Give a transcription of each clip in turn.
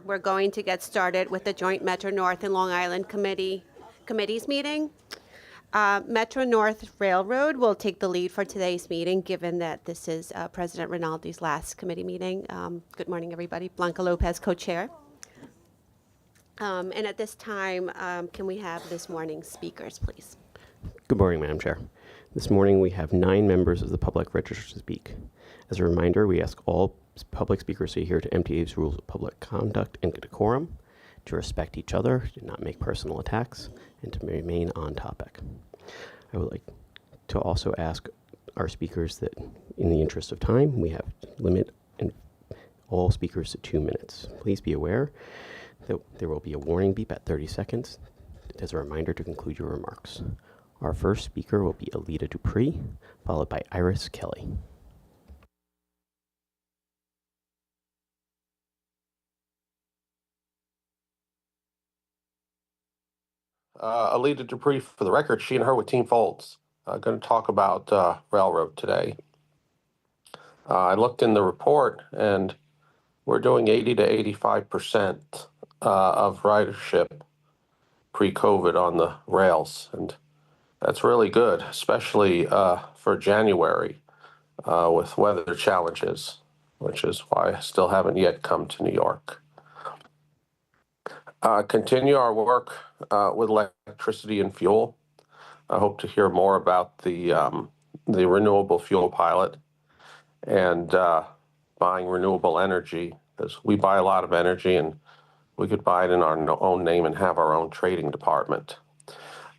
We're going to get started with the joint Metro North and Long Island committees meeting. Metro North Railroad will take the lead for today's meeting, given that this is President Rinaldi's last committee meeting. Good morning, everybody. Blanca Lopez, co-chair. And at this time, can we have this morning's speakers, please? Good morning, Madam Chair. This morning we have 9 members of the public registered to speak. As a reminder, we ask all public speakers to adhere to MTA's rules of public conduct and decorum, to respect each other, to not make personal attacks, and to remain on topic. I would like to also ask our speakers that in the interest of time, we have limit all speakers to 2 minutes. Please be aware that there will be a warning beep at 30 seconds as a reminder to conclude your remarks. Our first speaker will be Alita Dupree, followed by Iris Kelly. Alita Dupree, for the record, she and her with Team Folds. Going to talk about railroad today. I looked in the report, and we're doing 80 to 85% of ridership pre-COVID on the rails, and that's really good, especially for January with weather challenges, which is why I still haven't yet come to New York. Continue our work with electricity and fuel. I hope to hear more about the renewable fuel pilot and buying renewable energy, because we buy a lot of energy and we could buy it in our own name and have our own trading department.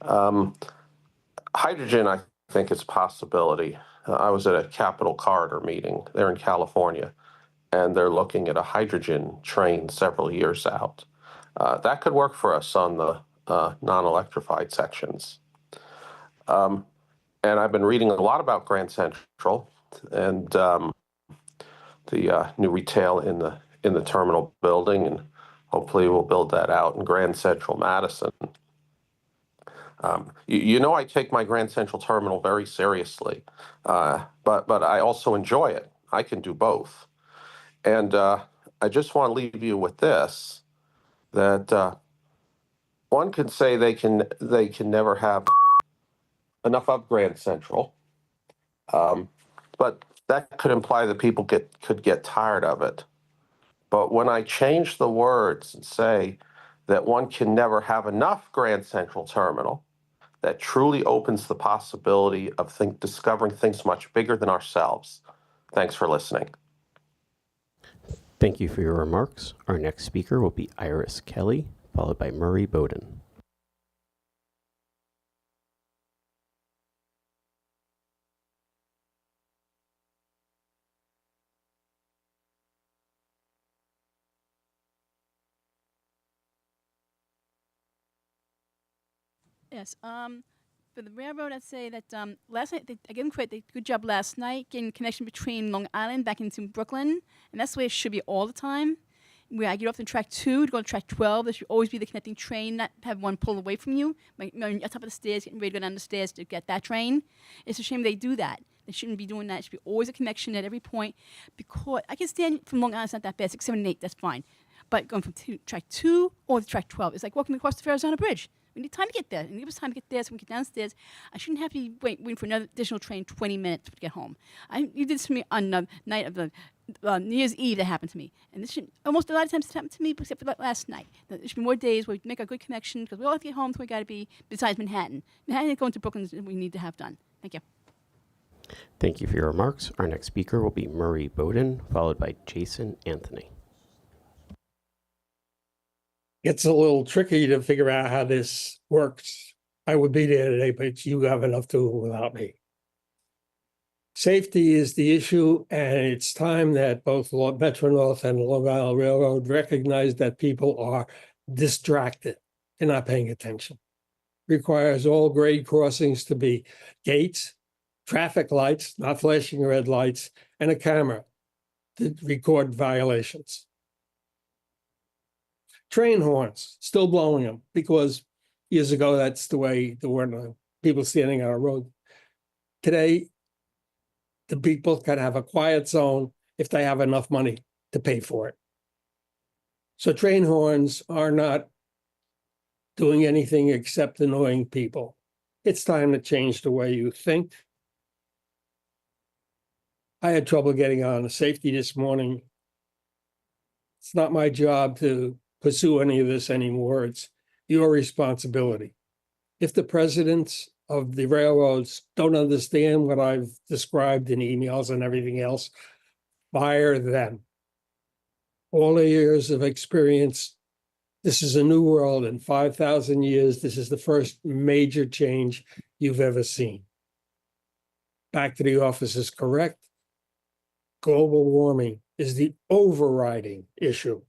Hydrogen, I think, is a possibility. I was at a Capital Corridor meeting there in California, and they're looking at a hydrogen train several years out. That could work for us on the non-electrified sections. And I've been reading a lot about Grand Central and the new retail in the terminal building, and hopefully we'll build that out in Grand Central Madison. You know, I take my Grand Central terminal very seriously, but I also enjoy it. I can do both. And I just want to leave you with this, that one could say they can never have enough of Grand Central, but that could imply that people could get tired of it. But when I change the words and say that one can never have enough Grand Central Terminal, that truly opens the possibility of discovering things much bigger than ourselves. Thanks for listening. Thank you for your remarks. Our next speaker will be Iris Kelly, followed by Murray Bowden. Yes. For the railroad, I'd say that last night, I give them credit. They did a good job last night getting connection between Long Island back into Brooklyn, and that's the way it should be all the time. Where I get off the track 2 to go to track 12, there should always be the connecting train, not have one pull away from you. Like, you're on top of the stairs, getting ready to go down the stairs to get that train. It's a shame they do that. They shouldn't be doing that. It should be always a connection at every point. Because I can stand from Long Island, it's not that bad. 6, 7, and 8, that's fine. But going from track 2 or to track 12, it's like walking across the Arizona Bridge. We need time to get there. And give us time to get there so we can get downstairs. I shouldn't have to be waiting for another additional train 20 minutes to get home. You did this to me on the night of the New Year's Eve. That happened to me. And this should, almost a lot of times it's happened to me, except for last night. There should be more days where we make a good connection, because we all have to get home to where we got to be, besides Manhattan. Manhattan and going to Brooklyn is what we need to have done. Thank you. Thank you for your remarks. Our next speaker will be Murray Bowden, followed by Jason Anthony. It's a little tricky to figure out how this works. I would be there today, but you have enough to do without me. Safety is the issue, and it's time that both Metro North and Long Island Railroad recognize that people are distracted. They're not paying attention. Requires all grade crossings to be gates, traffic lights, not flashing red lights, and a camera to record violations. Train horns, still blowing them, because years ago, that's the way there weren't people standing on a road. Today, the people can have a quiet zone if they have enough money to pay for it. So train horns are not doing anything except annoying people. It's time to change the way you think. I had trouble getting on safety this morning. It's not my job to pursue any of this anymore. It's your responsibility. If the presidents of the railroads don't understand what I've described in emails and everything else, fire them. All the years of experience, this is a new world. In 5,000 years, this is the first major change you've ever seen. Back to the office is correct. Global warming is the overriding issue.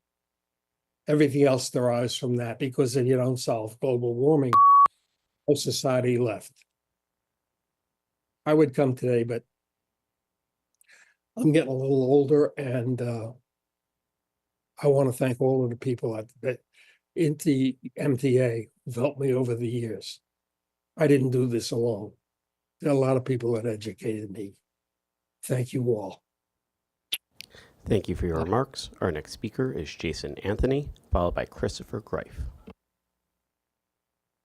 Everything else derives from that, because if you don't solve global warming, no society left. I would come today, but I'm getting a little older, and I want to thank all of the people at the MTA who've helped me over the years. I didn't do this alone. There are a lot of people that educated me. Thank you all. Thank you for your remarks. Our next speaker is Jason Anthony, followed by Christopher Greif.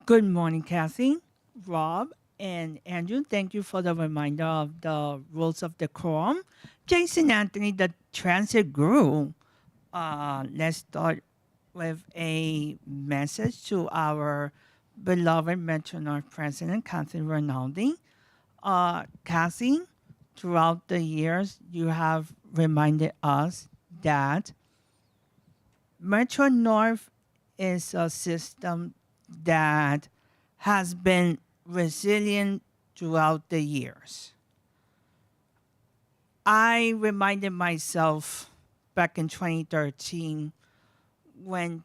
Good morning, Kathy, Rob, and Andrew. Thank you for the reminder of the rules of decorum. Jason Anthony, the transit guru. Let's start with a message to our beloved Metro North President, Kathy Rinaldi. Kathy, throughout the years, you have reminded us that Metro North is a system that has been resilient throughout the years. I reminded myself back in 2013 when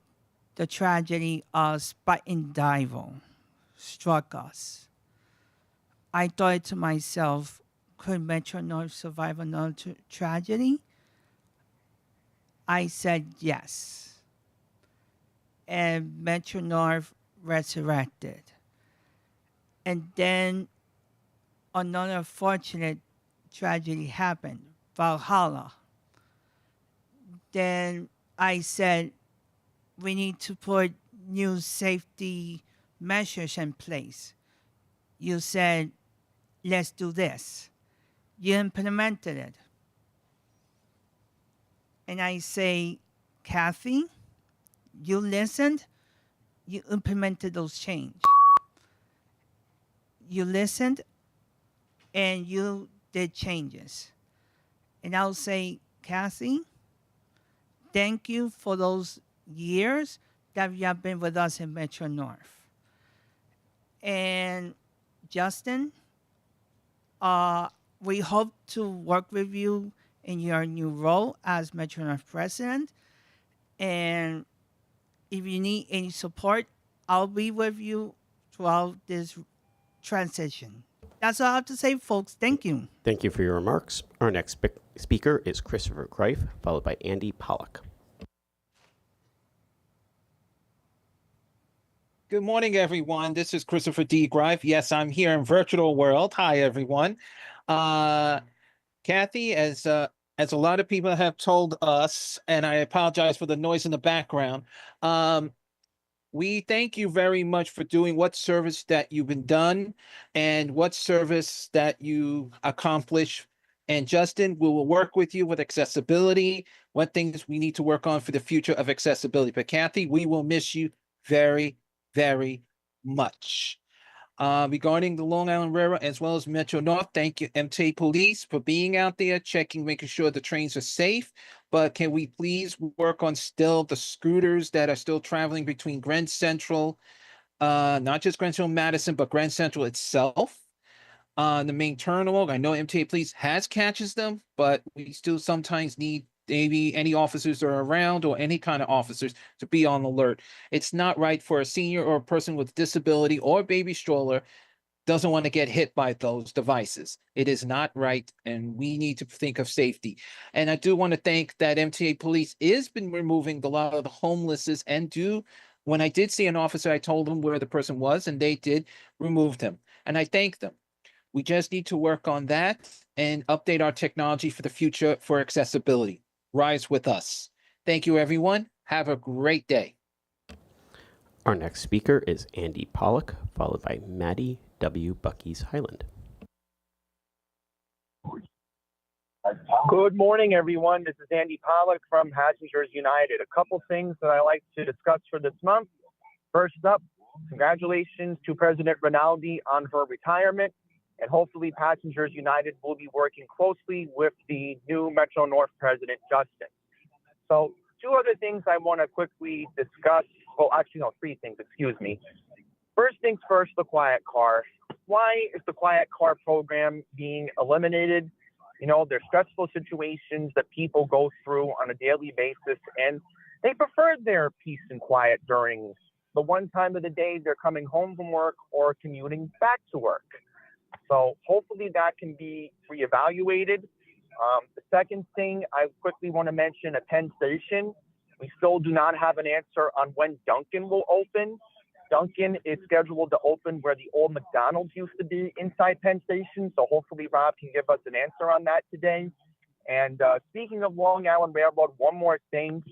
the tragedy of Spike and Dival struck us. I thought to myself, could Metro North survive another tragedy? I said yes. And Metro North resurrected. And then another fortunate tragedy happened, Valhalla. Then I said, we need to put new safety measures in place. You said, let's do this. You implemented it. And I say, Kathy, you listened, you implemented those changes. You listened, and you did changes. And I'll say, Kathy, thank you for those years that you have been with us in Metro North. And Justin, we hope to work with you in your new role as Metro North President. And if you need any support, I'll be with you throughout this transition. That's all I have to say, folks. Thank you. Thank you for your remarks. Our next speaker is Christopher Greif, followed by Andy Pollock. Good morning, everyone. This is Christopher D. Greif. Yes, I'm here in virtual world. Hi, everyone. Kathy, as a lot of people have told us, and I apologize for the noise in the background, we thank you very much for doing what service that you've been done and what service that you accomplish. And Justin, we will work with you with accessibility, what things we need to work on for the future of accessibility. But Kathy, we will miss you very, very much. Regarding the Long Island Railroad as well as Metro North, thank you, MTA Police, for being out there, checking, making sure the trains are safe. But can we please work on still the scooters that are still traveling between Grand Central, not just Grand Central Madison, but Grand Central itself? The main terminal, I know MTA Police catches them, but we still sometimes need maybe any officers that are around or any kind of officers to be on alert. It's not right for a senior or a person with disability or baby stroller doesn't want to get hit by those devices. It is not right, and we need to think of safety. And I do want to thank that MTA Police has been removing a lot of the homelesses, and when I did see an officer, I told them where the person was, and they did remove him. And I thank them. We just need to work on that and update our technology for the future for accessibility. Rise with us. Thank you, everyone. Have a great day. Our next speaker is Andy Pollock, followed by Maddie W. Bucky's Highland. Good morning, everyone. This is Andy Pollock from Passengers United. A couple things that I like to discuss for this month. First up, congratulations to President Rinaldi on her retirement, and hopefully Passengers United will be working closely with the new Metro North President, Justin. So 2 other things I want to quickly discuss. Well, actually, no, 3 things, excuse me. First things first, the Quiet Car. Why is the Quiet Car program being eliminated? You know, there's stressful situations that people go through on a daily basis, and they prefer their peace and quiet during the one time of the day they're coming home from work or commuting back to work. So hopefully that can be reevaluated. The second thing I quickly want to mention at Penn Station, we still do not have an answer on when Dunkin' will open. Dunkin' is scheduled to open where the old McDonald's used to be inside Penn Station. So hopefully Rob can give us an answer on that today. And speaking of Long Island Railroad, one more thing.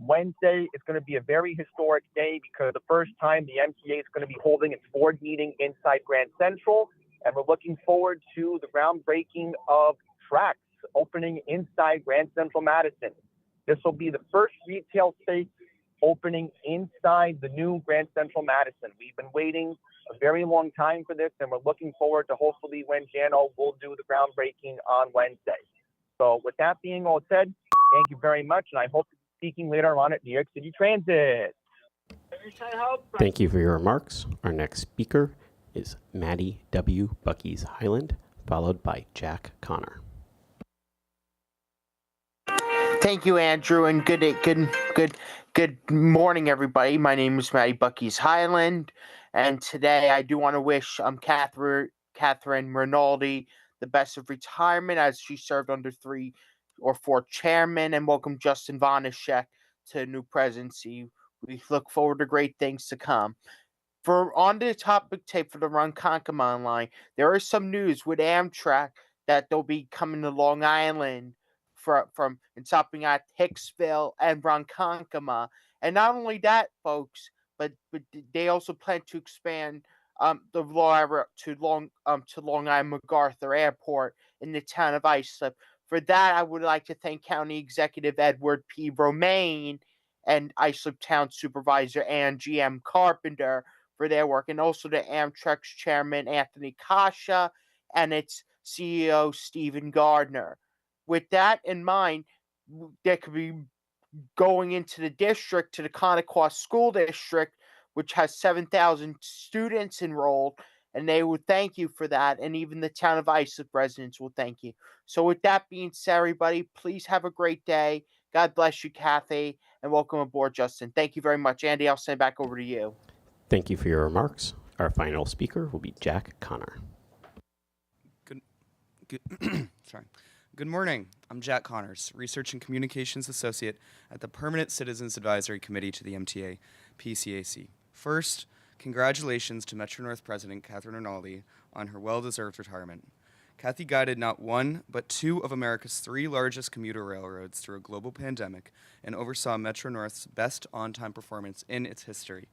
Wednesday is going to be a very historic day because the first time the MTA is going to be holding its board meeting inside Grand Central. And we're looking forward to the groundbreaking of tracks opening inside Grand Central Madison. This will be the first retail space opening inside the new Grand Central Madison. We've been waiting a very long time for this, and we're looking forward to hopefully when Jano will do the groundbreaking on Wednesday. So with that being all said, thank you very much, and I hope to be speaking later on at New York City Transit. Thank you for your remarks. Our next speaker is Maddie W. Bucky's Highland, followed by Jack Connor. Thank you, Andrew, and good morning, everybody. My name is Matty Bucky's Highland, and today I do want to wish Catherine Rinaldi the best of retirement as she served under 3 or 4 chairmen, and welcome Justin Vanishek to the new presidency. We look forward to great things to come. For on the topic tape for the Ronkonkoma line, there is some news with Amtrak that they'll be coming to Long Island from and stopping at Hicksville and Ronkonkoma. And not only that, folks, but they also plan to expand the LIRR to Long Island MacArthur Airport in the town of Islip. For that, I would like to thank County Executive Edward P. Romaine and Islip Town Supervisor Angie M. Carpenter for their work, and also to Amtrak's Chairman Anthony Kasha and its CEO Stephen Gardner. With that in mind, they could be going into the district, to the Connequa School District, which has 7,000 students enrolled, and they would thank you for that, and even the town of Islip residents will thank you. So with that being said, everybody, please have a great day. God bless you, Kathy, and welcome aboard, Justin. Thank you very much. Andy, I'll send it back over to you. Thank you for your remarks. Our final speaker will be Jack Connor. Good morning. I'm Jack Connors, Research and Communications Associate at the Permanent Citizens Advisory Committee to the MTA, PCAC. First, congratulations to Metro North President Catherine Rinaldi on her well-deserved retirement. Kathy guided not 1, but 2 of America's 3 largest commuter railroads through a global pandemic and oversaw Metro North's best on-time performance in its history.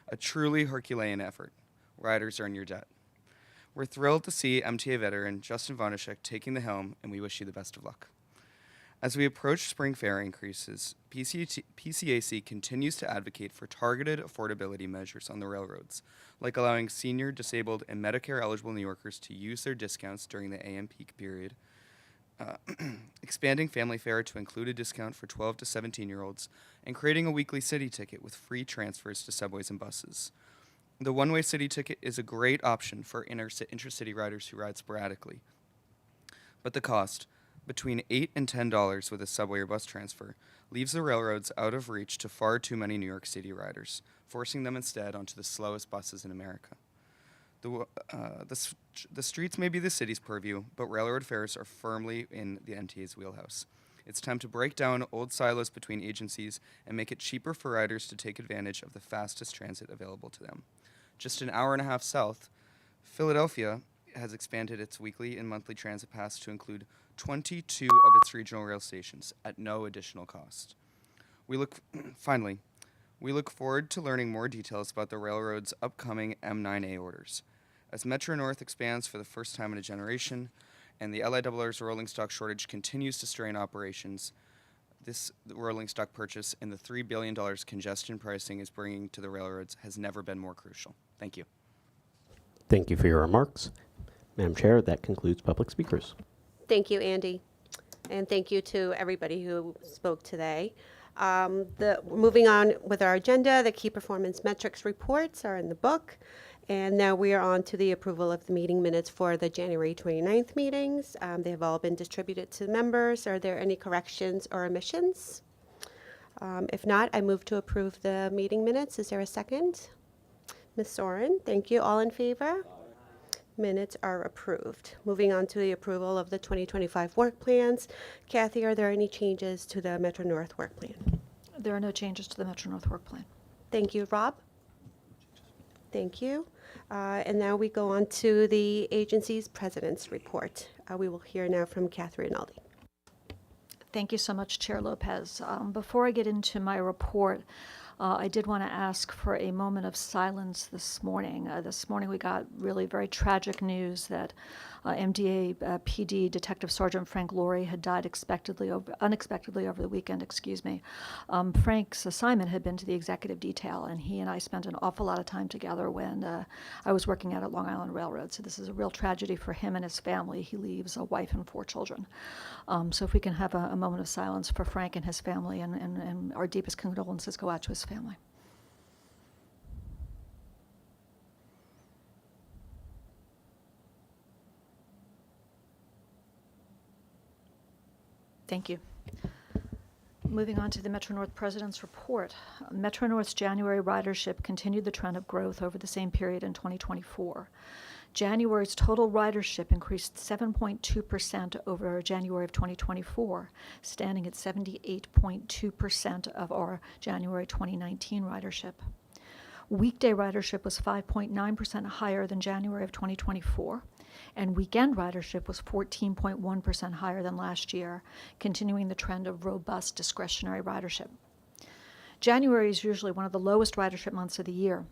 A truly Herculean effort. Riders earn your debt. We're thrilled to see MTA veteran Justin Vanishek taking the helm, and we wish you the best of luck. As we approach spring fare increases, PCAC continues to advocate for targeted affordability measures on the railroads, like allowing senior, disabled, and Medicare-eligible New Yorkers to use their discounts during the AM peak period, expanding family fare to include a discount for 12 to 17-year-olds, and creating a weekly city ticket with free transfers to subways and buses. The one-way city ticket is a great option for intercity riders who ride sporadically. But the cost, between $8 and $10 with a subway or bus transfer, leaves the railroads out of reach to far too many New York City riders, forcing them instead onto the slowest buses in America. The streets may be the city's purview, but railroad fares are firmly in the MTA's wheelhouse. It's time to break down old silos between agencies and make it cheaper for riders to take advantage of the fastest transit available to them. Just an hour and a half south, Philadelphia has expanded its weekly and monthly transit pass to include 22 of its regional rail stations at no additional cost. Finally, we look forward to learning more details about the railroad's upcoming M9A orders. As Metro North expands for the first time in a generation, and the LIRR's rolling stock shortage continues to strain operations, this rolling stock purchase and the $3 billion congestion pricing is bringing to the railroads has never been more crucial. Thank you. Thank you for your remarks. Madam Chair, that concludes public speakers. Thank you, Andy. And thank you to everybody who spoke today. Moving on with our agenda, the key performance metrics reports are in the book. And now we are on to the approval of the meeting minutes for the January 29th meetings. They have all been distributed to members. Are there any corrections or omissions? If not, I move to approve the meeting minutes. Is there a second? Ms. Soren, thank you. All in favor? Minutes are approved. Moving on to the approval of the 2025 work plans. Kathy, are there any changes to the Metro North work plan? There are no changes to the Metro North work plan. Thank you. Rob? Thank you. And now we go on to the agency's president's report. We will hear now from Catherine Rinaldi. Thank you so much, Chair Lopez. Before I get into my report, I did want to ask for a moment of silence this morning. This morning we got really very tragic news that MTA PD Detective Sergeant Frank Laurie had died unexpectedly over the weekend. Frank's assignment had been to the executive detail, and he and I spent an awful lot of time together when I was working out at Long Island Railroad. So this is a real tragedy for him and his family. He leaves a wife and 4 children. So if we can have a moment of silence for Frank and his family, and our deepest condolences go out to his family. Thank you. Moving on to the Metro North President's report. Metro North's January ridership continued the trend of growth over the same period in 2024. January's total ridership increased 7.2% over January of 2024, standing at 78.2% of our January 2019 ridership. Weekday ridership was 5.9% higher than January of 2024, and weekend ridership was 14.1% higher than last year, continuing the trend of robust discretionary ridership. January is usually one of the lowest ridership months of the year.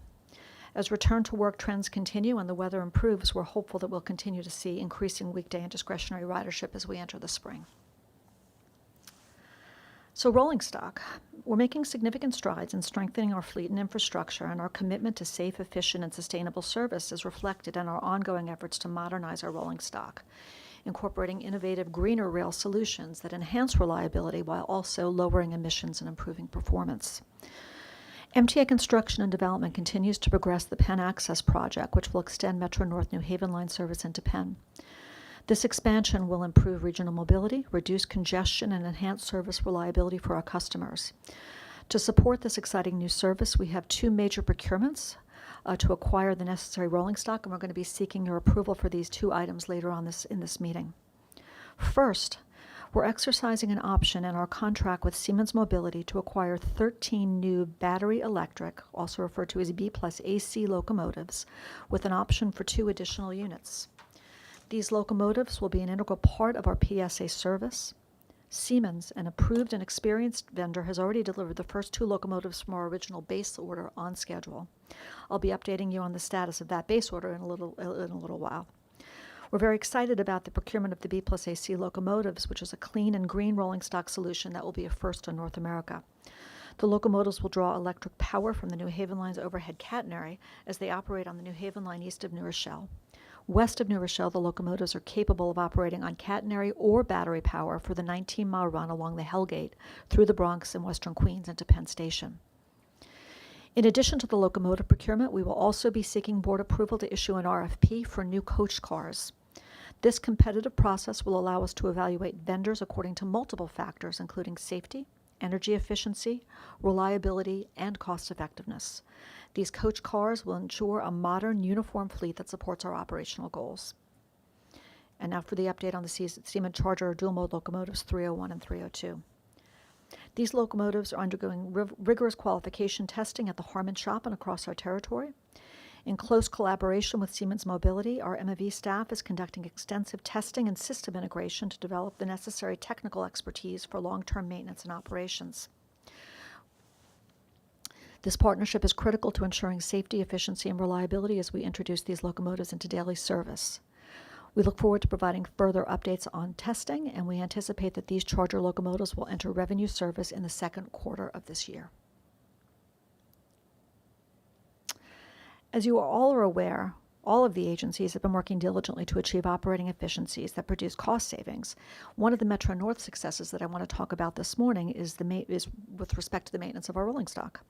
As return to work trends continue and the weather improves, we're hopeful that we'll continue to see increasing weekday and discretionary ridership as we enter the spring. So rolling stock, we're making significant strides in strengthening our fleet and infrastructure, and our commitment to safe, efficient, and sustainable service is reflected in our ongoing efforts to modernize our rolling stock, incorporating innovative greener rail solutions that enhance reliability while also lowering emissions and improving performance. MTA construction and development continues to progress the Penn Access project, which will extend Metro North New Haven line service into Penn. This expansion will improve regional mobility, reduce congestion, and enhance service reliability for our customers. To support this exciting new service, we have 2 major procurements to acquire the necessary rolling stock, and we're going to be seeking your approval for these 2 items later on in this meeting. First, we're exercising an option in our contract with Siemens Mobility to acquire 13 new battery electric, also referred to as B+AC locomotives, with an option for 2 additional units. These locomotives will be an integral part of our PSA service. Siemens, an approved and experienced vendor, has already delivered the first 2 locomotives from our original base order on schedule. I'll be updating you on the status of that base order in a little while. We're very excited about the procurement of the B+AC locomotives, which is a clean and green rolling stock solution that will be a first in North America. The locomotives will draw electric power from the New Haven line's overhead catenary as they operate on the New Haven line east of New Rochelle. West of New Rochelle, the locomotives are capable of operating on catenary or battery power for the 19-mile run along the Hellgate through the Bronx and western Queens into Penn Station. In addition to the locomotive procurement, we will also be seeking board approval to issue an RFP for new coach cars. This competitive process will allow us to evaluate vendors according to multiple factors, including safety, energy efficiency, reliability, and cost effectiveness. These coach cars will ensure a modern, uniform fleet that supports our operational goals. And now for the update on the Siemens Charger dual-mode locomotives 301 and 302. These locomotives are undergoing rigorous qualification testing at the Harman shop and across our territory. In close collaboration with Siemens Mobility, our MAV staff is conducting extensive testing and system integration to develop the necessary technical expertise for long-term maintenance and operations. This partnership is critical to ensuring safety, efficiency, and reliability as we introduce these locomotives into daily service. We look forward to providing further updates on testing, and we anticipate that these charger locomotives will enter revenue service in the second quarter of this year. As you all are aware, all of the agencies have been working diligently to achieve operating efficiencies that produce cost savings. One of the Metro North successes that I want to talk about this morning is with respect to the maintenance of our rolling stock.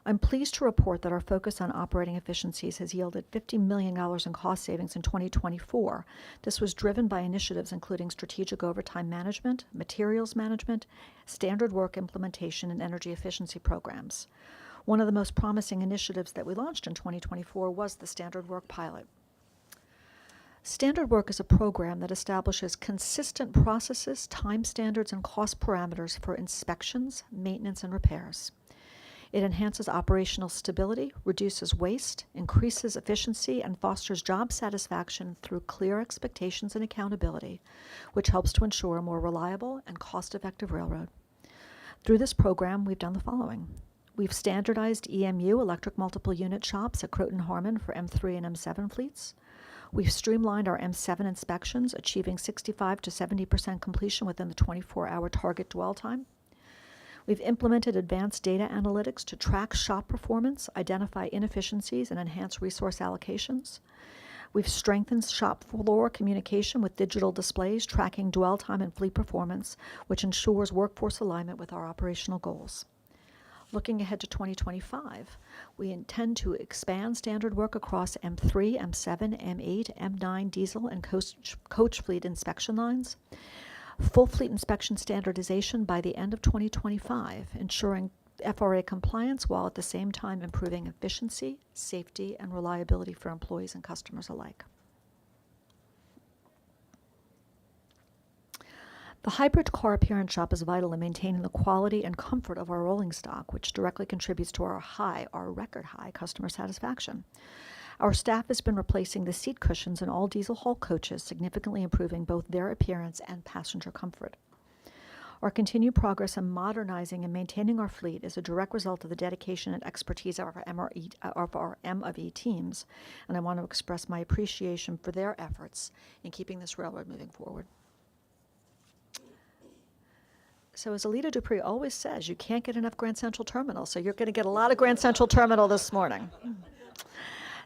I'm pleased to report that our focus on operating efficiencies has yielded $50 million in cost savings in 2024. This was driven by initiatives including strategic overtime management, materials management, standard work implementation, and energy efficiency programs. One of the most promising initiatives that we launched in 2024 was the Standard Work Pilot. Standard Work is a program that establishes consistent processes, time standards, and cost parameters for inspections, maintenance, and repairs. It enhances operational stability, reduces waste, increases efficiency, and fosters job satisfaction through clear expectations and accountability, which helps to ensure a more reliable and cost-effective railroad. Through this program, we've done the following. We've standardized EMU, electric multiple unit shops, at Croton Harmon for M3 and M7 fleets. We've streamlined our M7 inspections, achieving 65 to 70% completion within the 24-hour target dwell time. We've implemented advanced data analytics to track shop performance, identify inefficiencies, and enhance resource allocations. We've strengthened shop floor communication with digital displays tracking dwell time and fleet performance, which ensures workforce alignment with our operational goals. Looking ahead to 2025, we intend to expand standard work across M3, M7, M8, M9 diesel and coach fleet inspection lines. Full fleet inspection standardization by the end of 2025, ensuring FRA compliance while at the same time improving efficiency, safety, and reliability for employees and customers alike. The hybrid car appearance shop is vital in maintaining the quality and comfort of our rolling stock, which directly contributes to our record high customer satisfaction. Our staff has been replacing the seat cushions in all diesel haul coaches, significantly improving both their appearance and passenger comfort. Our continued progress in modernizing and maintaining our fleet is a direct result of the dedication and expertise of our M&E teams, and I want to express my appreciation for their efforts in keeping this railroad moving forward. So as Alita Dupree always says, you can't get enough Grand Central Terminal, so you're going to get a lot of Grand Central Terminal this morning.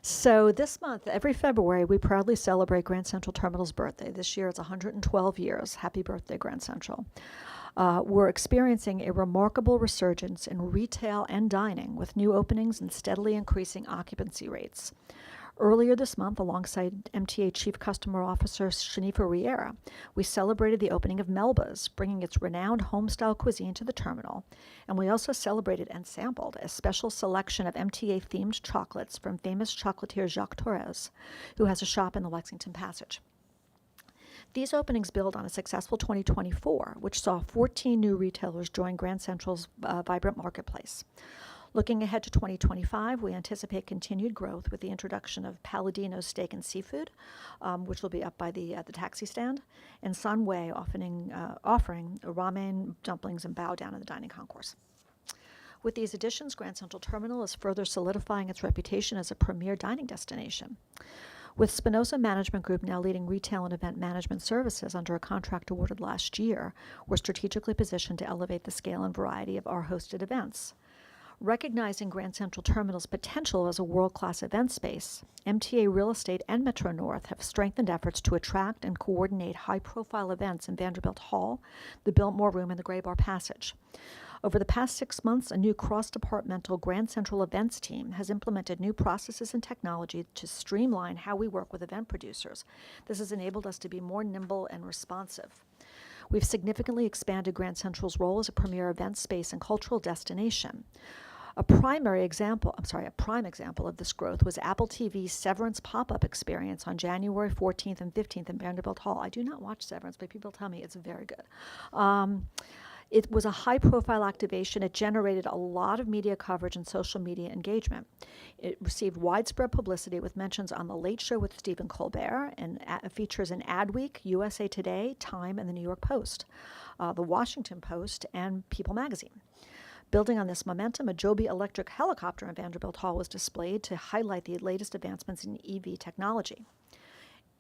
So this month, every February, we proudly celebrate Grand Central Terminal's birthday. This year it's 112 years. Happy birthday, Grand Central. We're experiencing a remarkable resurgence in retail and dining with new openings and steadily increasing occupancy rates. Earlier this month, alongside MTA Chief Customer Officer Shanifa Riera, we celebrated the opening of Melba's, bringing its renowned home-style cuisine to the terminal. And we also celebrated and sampled a special selection of MTA-themed chocolates from famous chocolatier Jacques Torres, who has a shop in the Lexington Passage. These openings build on a successful 2024, which saw 14 new retailers join Grand Central's vibrant marketplace. Looking ahead to 2025, we anticipate continued growth with the introduction of Palladino's Steak and Seafood, which will be up by the taxi stand, and Sunway offering ramen, dumplings, and bao down in the dining concourse. With these additions, Grand Central Terminal is further solidifying its reputation as a premier dining destination. With Spinoza Management Group now leading retail and event management services under a contract awarded last year, we're strategically positioned to elevate the scale and variety of our hosted events. Recognizing Grand Central Terminal's potential as a world-class event space, MTA Real Estate and Metro North have strengthened efforts to attract and coordinate high-profile events in Vanderbilt Hall, the Biltmore Room, and the Gray Bar Passage. Over the past 6 months, a new cross-departmental Grand Central events team has implemented new processes and technology to streamline how we work with event producers. This has enabled us to be more nimble and responsive. We've significantly expanded Grand Central's role as a premier event space and cultural destination. A prime example of this growth was Apple TV's Severance pop-up experience on January 14th and 15th in Vanderbilt Hall. I do not watch Severance, but people tell me it's very good. It was a high-profile activation. It generated a lot of media coverage and social media engagement. It received widespread publicity with mentions on The Late Show with Stephen Colbert and features in Adweek, USA Today, Time, and the New York Post, the Washington Post, and People magazine. Building on this momentum, a Joby electric helicopter in Vanderbilt Hall was displayed to highlight the latest advancements in EV technology.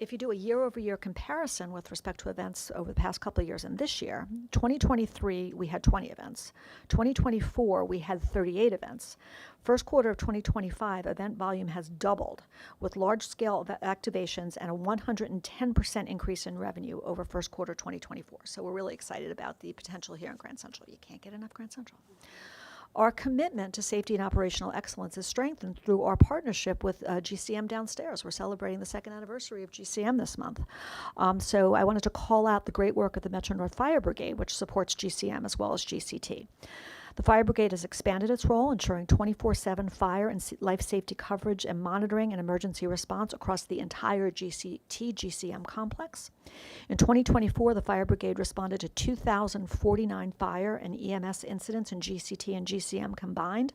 If you do a year-over-year comparison with respect to events over the past couple of years and this year, 2023, we had 20 events. 2024, we had 38 events. First quarter of 2025, event volume has doubled, with large-scale activations and a 110% increase in revenue over first quarter 2024. So we're really excited about the potential here in Grand Central. You can't get enough Grand Central. Our commitment to safety and operational excellence is strengthened through our partnership with GCM downstairs. We're celebrating the second anniversary of GCM this month. So I wanted to call out the great work of the Metro North Fire Brigade, which supports GCM as well as GCT. The Fire Brigade has expanded its role, ensuring 24/7 fire and life safety coverage and monitoring and emergency response across the entire GCT-GCM complex. In 2024, the Fire Brigade responded to 2,049 fire and EMS incidents in GCT and GCM combined,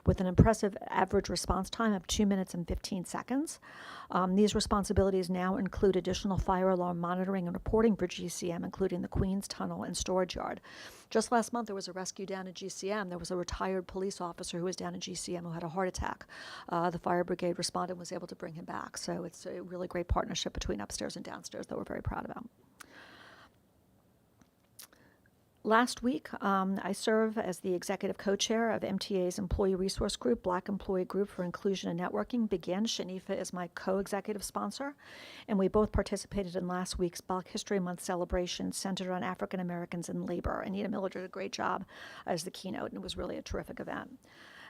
with an impressive average response time of 2 minutes and 15 seconds. These responsibilities now include additional fire alarm monitoring and reporting for GCM, including the Queens Tunnel and Storage Yard. Just last month, there was a rescue down at GCM. There was a retired police officer who was down at GCM who had a heart attack. The fire brigade responded and was able to bring him back. So it's a really great partnership between upstairs and downstairs that we're very proud about. Last week, I serve as the executive co-chair of MTA's Employee Resource Group, Black Employee Group for Inclusion and Networking. Begin. Shanifa is my co-executive sponsor, and we both participated in last week's Black History Month celebration centered on African Americans in labor. Anita Miller did a great job as the keynote, and it was really a terrific event.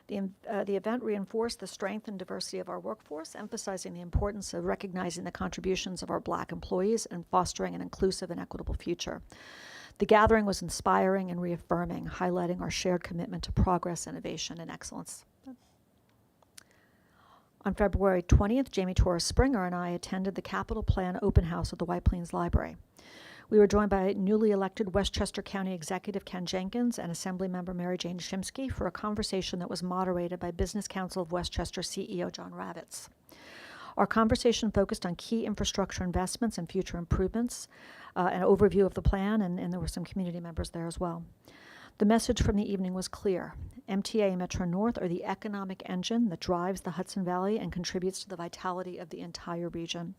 The event reinforced the strength and diversity of our workforce, emphasizing the importance of recognizing the contributions of our Black employees and fostering an inclusive and equitable future. The gathering was inspiring and reaffirming, highlighting our shared commitment to progress, innovation, and excellence. On February 20th, Jamie Torres Springer and I attended the Capital Plan Open House at the White Plains Library. We were joined by newly elected Westchester County Executive Ken Jenkins and Assemblymember Mary Jane Shimsky for a conversation that was moderated by Business Council of Westchester CEO John Ravitz. Our conversation focused on key infrastructure investments and future improvements, an overview of the plan, and there were some community members there as well. The message from the evening was clear. MTA and Metro North are the economic engine that drives the Hudson Valley and contributes to the vitality of the entire region.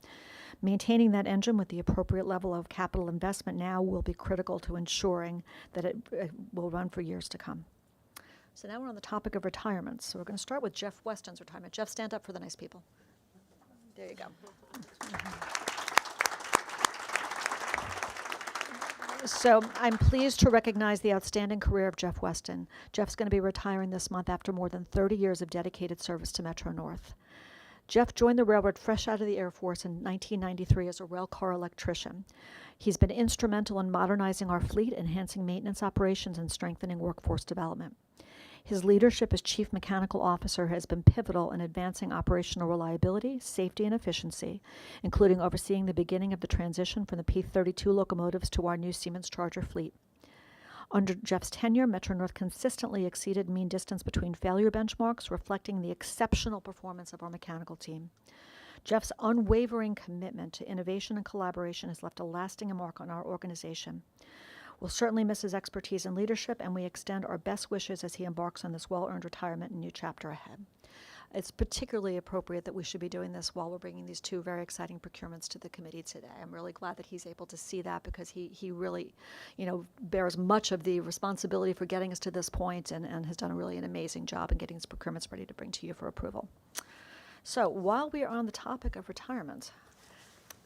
Maintaining that engine with the appropriate level of capital investment now will be critical to ensuring that it will run for years to come. So now we're on the topic of retirements. So we're going to start with Jeff Weston's retirement. Jeff, stand up for the nice people. There you go. So I'm pleased to recognize the outstanding career of Jeff Weston. Jeff's going to be retiring this month after more than 30 years of dedicated service to Metro North. Jeff joined the railroad fresh out of the Air Force in 1993 as a railcar electrician. He's been instrumental in modernizing our fleet, enhancing maintenance operations, and strengthening workforce development. His leadership as Chief Mechanical Officer has been pivotal in advancing operational reliability, safety, and efficiency, including overseeing the beginning of the transition from the P-32 locomotives to our new Siemens Charger fleet. Under Jeff's tenure, Metro North consistently exceeded mean distance between failure benchmarks, reflecting the exceptional performance of our mechanical team. Jeff's unwavering commitment to innovation and collaboration has left a lasting mark on our organization. We'll certainly miss his expertise and leadership, and we extend our best wishes as he embarks on this well-earned retirement and new chapter ahead. It's particularly appropriate that we should be doing this while we're bringing these two very exciting procurements to the committee today. I'm really glad that he's able to see that because he really, bears much of the responsibility for getting us to this point and has done really an amazing job in getting his procurements ready to bring to you for approval. So while we are on the topic of retirement,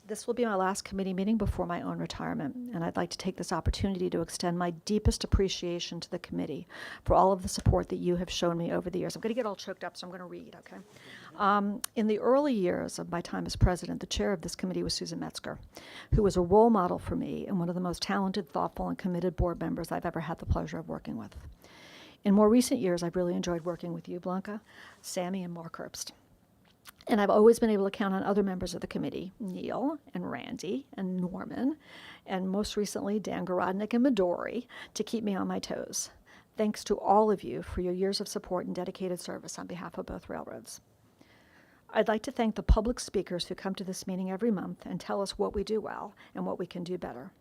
this will be my last committee meeting before my own retirement, and I'd like to take this opportunity to extend my deepest appreciation to the committee for all of the support that you have shown me over the years. I'm going to get all choked up, so I'm going to read, okay? In the early years of my time as president, the chair of this committee was Susan Metzger, who was a role model for me and one of the most talented, thoughtful, and committed board members I've ever had the pleasure of working with. In more recent years, I've really enjoyed working with you, Blanca, Sammy, and Mark Herbst. And I've always been able to count on other members of the committee, Neil and Randy and Norman, and most recently Dan Garodnick and Midori, to keep me on my toes. Thanks to all of you for your years of support and dedicated service on behalf of both railroads. I'd like to thank the public speakers who come to this meeting every month and tell us what we do well and what we can do better.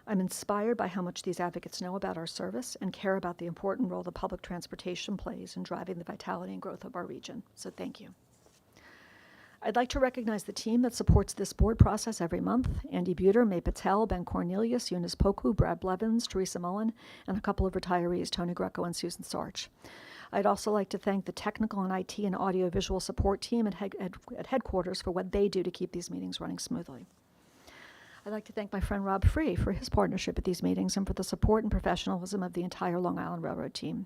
I'm inspired by how much these advocates know about our service and care about the important role that public transportation plays in driving the vitality and growth of our region. So thank you. I'd like to recognize the team that supports this board process every month: Andy Buter, May Patel, Ben Cornelius, Eunice Poku, Brad Blevins, Teresa Mullen, and a couple of retirees, Tony Greco and Susan Sarch. I'd also like to thank the technical and IT and audiovisual support team at headquarters for what they do to keep these meetings running smoothly. I'd like to thank my friend Rob Free for his partnership at these meetings and for the support and professionalism of the entire Long Island Railroad team.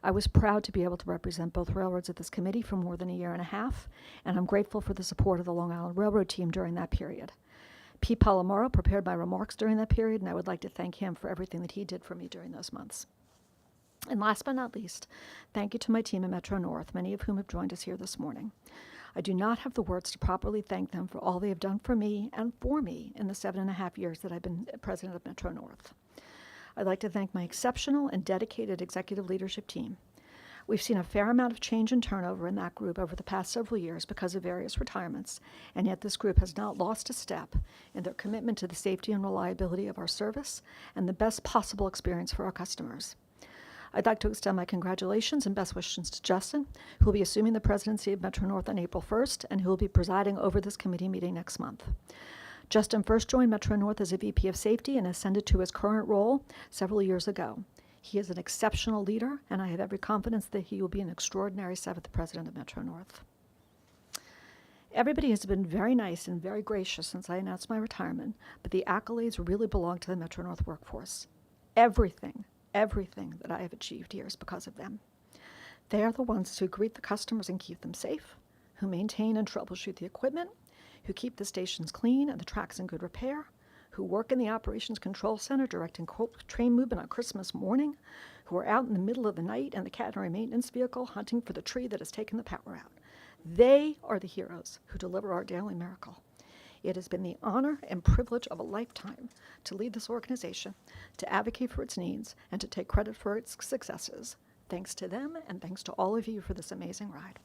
I was proud to be able to represent both railroads at this committee for more than a year and a half, and I'm grateful for the support of the Long Island Railroad team during that period. Pete Palomaro prepared my remarks during that period, and I would like to thank him for everything that he did for me during those months. And last but not least, thank you to my team at Metro North, many of whom have joined us here this morning. I do not have the words to properly thank them for all they have done for me and for me in the 7.5 years that I've been president of Metro North. I'd like to thank my exceptional and dedicated executive leadership team. We've seen a fair amount of change and turnover in that group over the past several years because of various retirements, and yet this group has not lost a step in their commitment to the safety and reliability of our service and the best possible experience for our customers. I'd like to extend my congratulations and best wishes to Justin, who will be assuming the presidency of Metro North on April 1st, and who will be presiding over this committee meeting next month. Justin first joined Metro North as a VP of Safety and ascended to his current role several years ago. He is an exceptional leader, and I have every confidence that he will be an extraordinary 7th president of Metro North. Everybody has been very nice and very gracious since I announced my retirement, but the accolades really belong to the Metro North workforce. Everything that I have achieved here is because of them. They are the ones who greet the customers and keep them safe, who maintain and troubleshoot the equipment, who keep the stations clean and the tracks in good repair, who work in the Operations Control Center directing train movement on Christmas morning, who are out in the middle of the night in the catenary maintenance vehicle hunting for the tree that has taken the power out. They are the heroes who deliver our daily miracle. It has been the honor and privilege of a lifetime to lead this organization, to advocate for its needs, and to take credit for its successes. Thanks to them, and thanks to all of you for this amazing ride.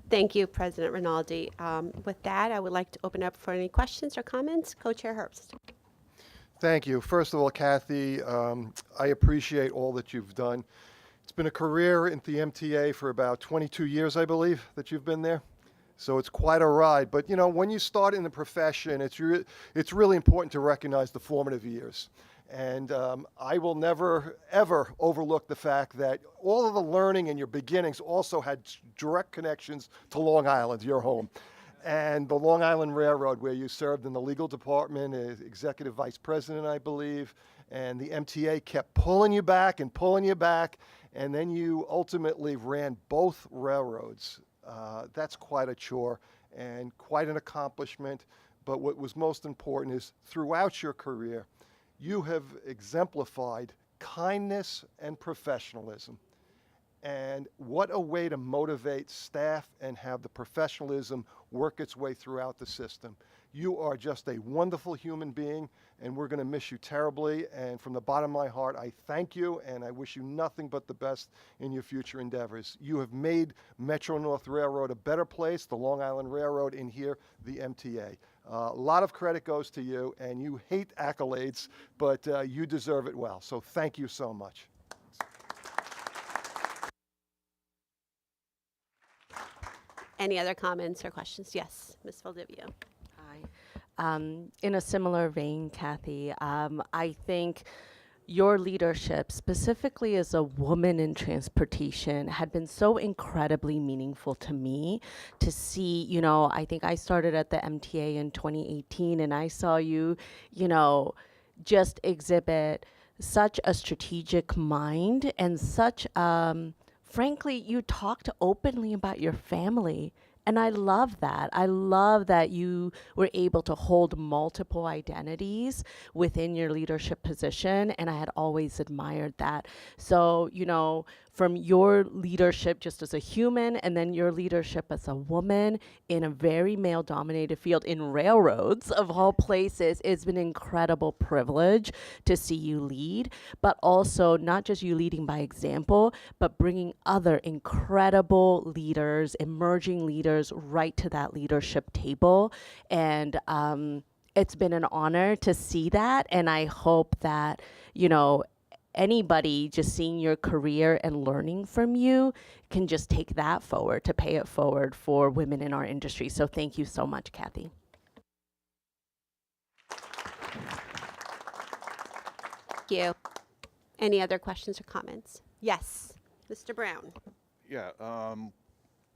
Thank you, President Rinaldi. With that, I would like to open up for any questions or comments. Co-Chair Herbst. Thank you. First of all, Kathy, I appreciate all that you've done. It's been a career in the MTA for about 22 years, I believe, that you've been there. So it's quite a ride. But, you know, when you start in the profession, it's really important to recognize the formative years. And I will never, ever overlook the fact that all of the learning and your beginnings also had direct connections to Long Island, your home. And the Long Island Railroad, where you served in the legal department as executive vice president, I believe. And the MTA kept pulling you back and pulling you back. And then you ultimately ran both railroads. That's quite a chore and quite an accomplishment. But what was most important is throughout your career, you have exemplified kindness and professionalism. And what a way to motivate staff and have the professionalism work its way throughout the system. You are just a wonderful human being, and we're going to miss you terribly. And from the bottom of my heart, I thank you, and I wish you nothing but the best in your future endeavors. You have made Metro North Railroad a better place, the Long Island Railroad, and here, the MTA. A lot of credit goes to you, and you hate accolades, but you deserve it well. So thank you so much. Any other comments or questions? Yes, Ms. Valdivia. Hi. In a similar vein, Kathy, I think your leadership, specifically as a woman in transportation, had been so incredibly meaningful to me to see. You know, I think I started at the MTA in 2018, and I saw you, you know, just exhibit such a strategic mind and such, frankly, you talked openly about your family. And I love that. I love that you were able to hold multiple identities within your leadership position, and I had always admired that. So, you know, from your leadership just as a human, and then your leadership as a woman in a very male-dominated field in railroads, of all places. It's been an incredible privilege to see you lead, but also not just you leading by example, but bringing other incredible leaders, emerging leaders, right to that leadership table. And it's been an honor to see that, and I hope that, you know, anybody just seeing your career and learning from you can just take that forward to pay it forward for women in our industry. So thank you so much, Kathy. Thank you. Any other questions or comments? Yes, Mr. Brown. Yeah,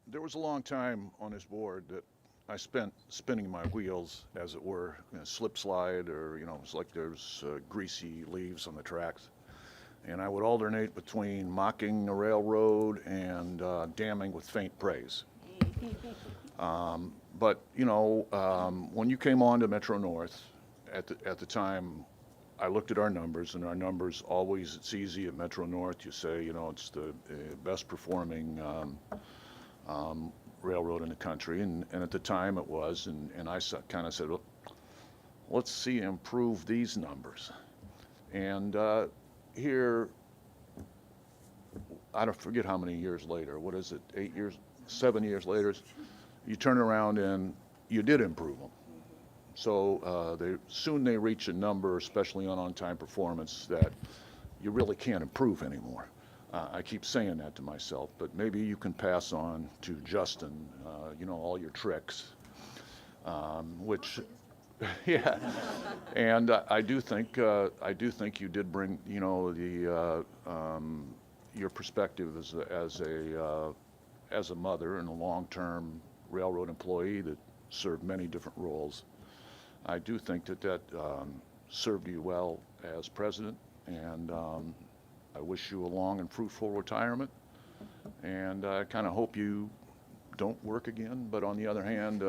there was a long time on this board that I spent spinning my wheels, as it were, slip slide, or, you know, it's like there's greasy leaves on the tracks. And I would alternate between mocking the railroad and damning with faint praise. But, you know, when you came on to Metro North, at the time, I looked at our numbers, and our numbers always, it's easy at Metro North, you say, you know, it's the best performing railroad in the country, and at the time it was, and I kind of said, well, let's see improve these numbers. And here, I don't forget how many years later, what is it, 8 years, 7 years later, you turn around and you did improve them. So they reach a number, especially on-time performance, that you really can't improve anymore. I keep saying that to myself, but maybe you can pass on to Justin, you know, all your tricks, which, yeah. And I do think you did bring, you know, the your perspective as a mother and a long-term railroad employee that served many different roles. I do think that served you well as president, and I wish you a long and fruitful retirement. And I kind of hope you don't work again. But on the other hand,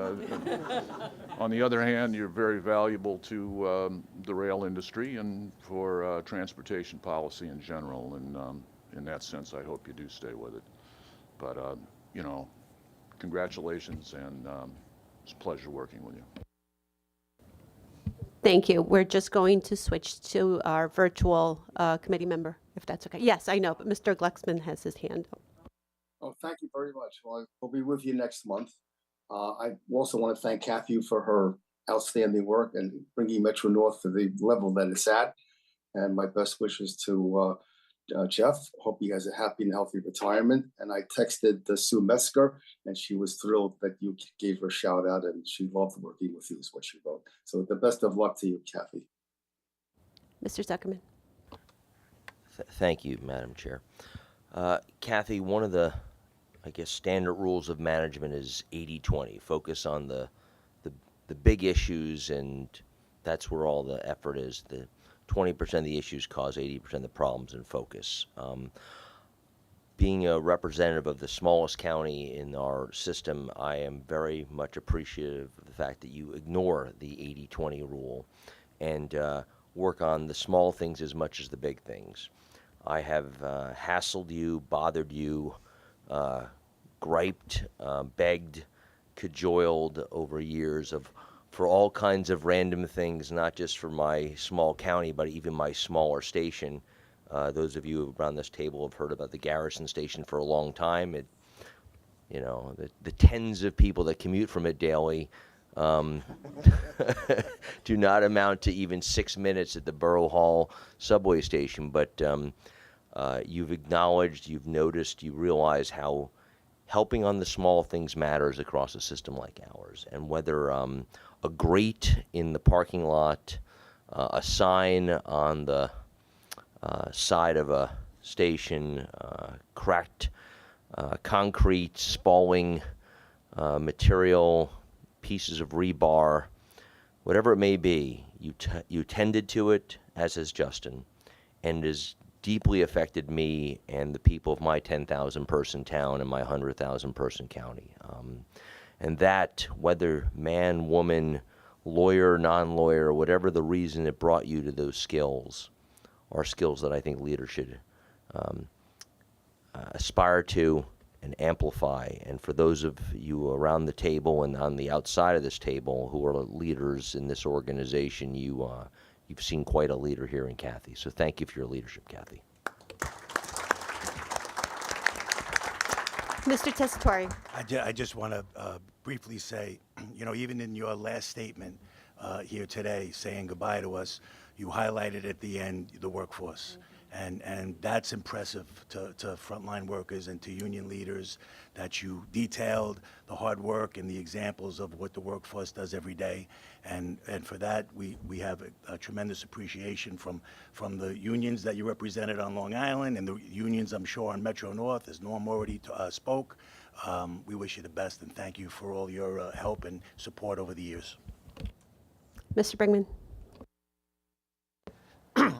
you're very valuable to the rail industry and for transportation policy in general. And in that sense, I hope you do stay with it. But you know, congratulations, and it's a pleasure working with you. Thank you. We're just going to switch to our virtual committee member, if that's okay. Yes, I know, but Mr. Glucksman has his hand up. Oh, thank you very much. Well, I'll be with you next month. I also want to thank Kathy for her outstanding work and bringing Metro North to the level that it's at. And my best wishes to Jeff. Hope he has a happy and healthy retirement. And I texted Sue Metzger, and she was thrilled that you gave her a shout out, and she loved working with you, is what she wrote. So the best of luck to you, Kathy. Mr. Zuckerman. Thank you, Madam Chair. Kathy, one of the, I guess, standard rules of management is 80-20. Focus on the big issues, and that's where all the effort is. The 20% of the issues cause 80% of the problems, and focus. Being a representative of the smallest county in our system, I am very much appreciative of the fact that you ignore the 80-20 rule and work on the small things as much as the big things. I have hassled you, bothered you, griped, begged, cajoled over years for all kinds of random things, not just for my small county, but even my smaller station. Those of you around this table have heard about the Garrison station for a long time. You know, the tens of people that commute from it daily do not amount to even 6 minutes at the Borough Hall subway station. But you've acknowledged, you've noticed, you realize how helping on the small things matters across a system like ours. And whether a grate in the parking lot, a sign on the side of a station, cracked concrete, spalling material, pieces of rebar, whatever it may be, you tended to it, as has Justin, and it has deeply affected me and the people of my 10,000 person town and my 100,000 person county. And that, whether man, woman, lawyer, non-lawyer, whatever the reason it brought you to those skills, are skills that I think leaders should aspire to and amplify. And for those of you around the table and on the outside of this table who are leaders in this organization, you've seen quite a leader here in Kathy. So thank you for your leadership, Kathy. Mr. Tessitore. I just want to briefly say, even in your last statement here today, saying goodbye to us, you highlighted at the end the workforce. And that's impressive to frontline workers and to union leaders, that you detailed the hard work and the examples of what the workforce does every day. And for that, we have a tremendous appreciation from the unions that you represented on Long Island and the unions, I'm sure, on Metro North, as Norm already spoke. We wish you the best and thank you for all your help and support over the years. Mr. Brinkman.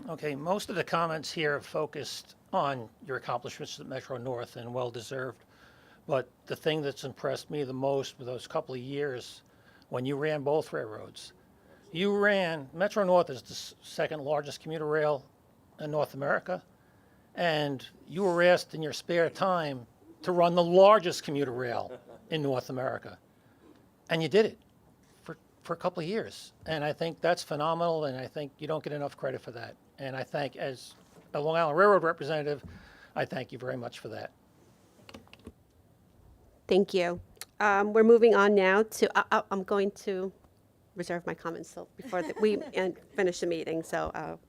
Okay, most of the comments here are focused on your accomplishments at Metro North, and well-deserved. But the thing that's impressed me the most with those couple of years when you ran both railroads, Metro North is the second largest commuter rail in North America, and you were asked in your spare time to run the largest commuter rail in North America. And you did it for a couple of years. And I think that's phenomenal, and I think you don't get enough credit for that. And I thank, as a Long Island Railroad representative, I thank you very much for that. Thank you. We're moving on now to, I'm going to reserve my comments till before we finish the meeting. So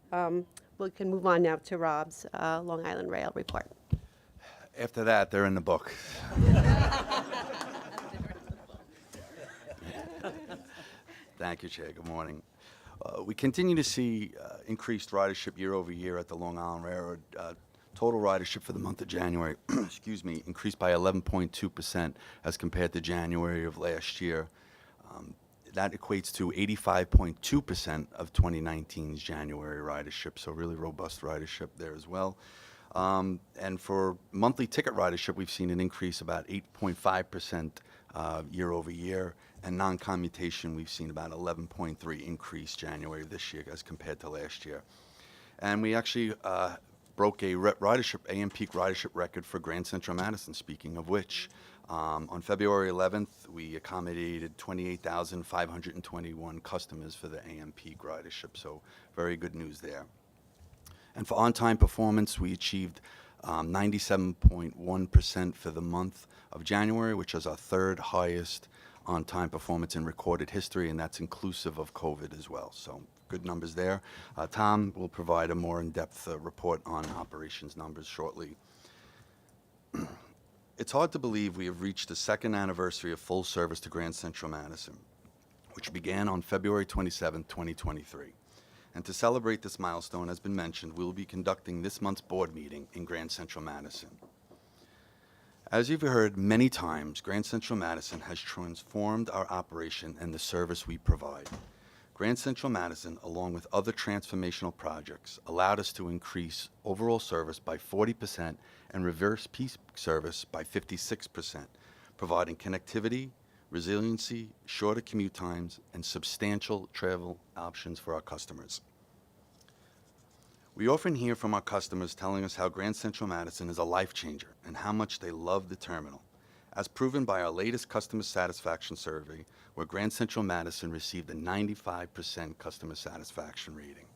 we can move on now to Rob's Long Island Rail report. After that, they're in the book. Thank you, Chair. Good morning. We continue to see increased ridership year over year at the Long Island Railroad. Total ridership for the month of January, excuse me, increased by 11.2% as compared to January of last year. That equates to 85.2% of 2019's January ridership, so really robust ridership there as well. And for monthly ticket ridership, we've seen an increase about 8.5% year over year. And non-commutation, we've seen about 11.3 increase January of this year as compared to last year. And we actually broke a ridership, AM peak ridership record for Grand Central Madison, speaking of which. On February 11th, we accommodated 28,521 customers for the AM peak ridership, so very good news there. And for on-time performance, we achieved 97.1% for the month of January, which is our third highest on-time performance in recorded history, and that's inclusive of COVID as well. So good numbers there. Tom will provide a more in-depth report on operations numbers shortly. It's hard to believe we have reached the second anniversary of full service to Grand Central Madison, which began on February 27, 2023. And to celebrate this milestone, as been mentioned, we will be conducting this month's board meeting in Grand Central Madison. As you've heard many times, Grand Central Madison has transformed our operation and the service we provide. Grand Central Madison, along with other transformational projects, allowed us to increase overall service by 40% and reverse peak service by 56%, providing connectivity, resiliency, shorter commute times, and substantial travel options for our customers. We often hear from our customers telling us how Grand Central Madison is a life changer and how much they love the terminal, as proven by our latest customer satisfaction survey, where Grand Central Madison received a 95% customer satisfaction rating.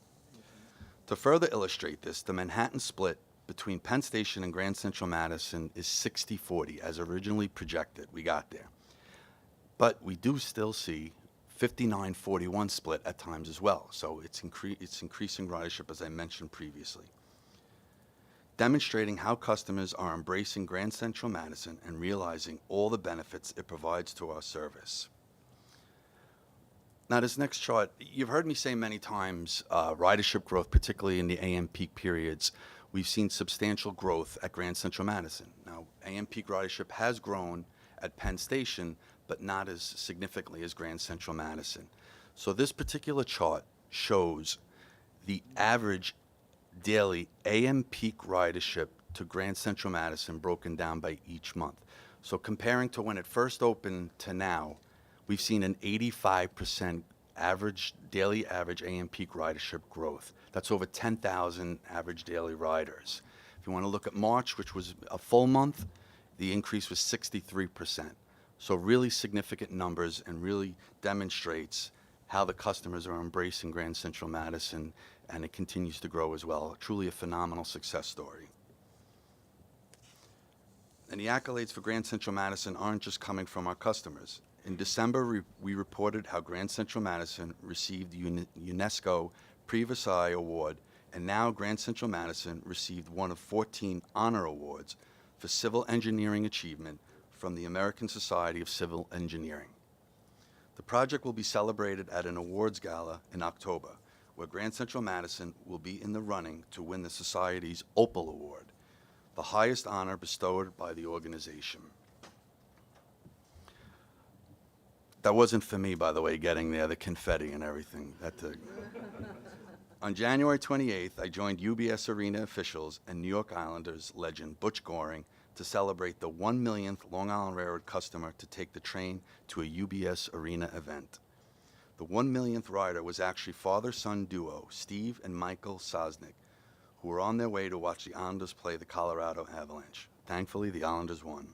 To further illustrate this, the Manhattan split between Penn Station and Grand Central Madison is 60-40, as originally projected. We got there. But we do still see 59-41 split at times as well. So it's increasing ridership, as I mentioned previously, demonstrating how customers are embracing Grand Central Madison and realizing all the benefits it provides to our service. Now, this next chart, you've heard me say many times, ridership growth, particularly in the AM peak periods, we've seen substantial growth at Grand Central Madison. Now, AM peak ridership has grown at Penn Station, but not as significantly as Grand Central Madison. So this particular chart shows the average daily AM peak ridership to Grand Central Madison broken down by each month. So comparing to when it first opened to now, we've seen an 85% daily average AM peak ridership growth. That's over 10,000 average daily riders. If If you want to look at March, which was a full month, the increase was 63%. So really significant numbers and really demonstrates how the customers are embracing Grand Central Madison, and it continues to grow as well. Truly a phenomenal success story. And the accolades for Grand Central Madison aren't just coming from our customers. In December, we reported how Grand Central Madison received the UNESCO Prix Versailles Award, and now Grand Central Madison received one of 14 honor awards for civil engineering achievement from the American Society of Civil Engineering. The project will be celebrated at an awards gala in October, where Grand Central Madison will be in the running to win the Society's Opal Award, the highest honor bestowed by the organization. That wasn't for me, by the way, getting there, the confetti and everything. On January 28th, I joined UBS Arena officials and New York Islanders legend Butch Goring to celebrate the 1 millionth Long Island Railroad customer to take the train to a UBS Arena event. The 1 millionth rider was actually father-son duo Steve and Michael Sosnick, who were on their way to watch the Islanders play the Colorado Avalanche. Thankfully, the Islanders won.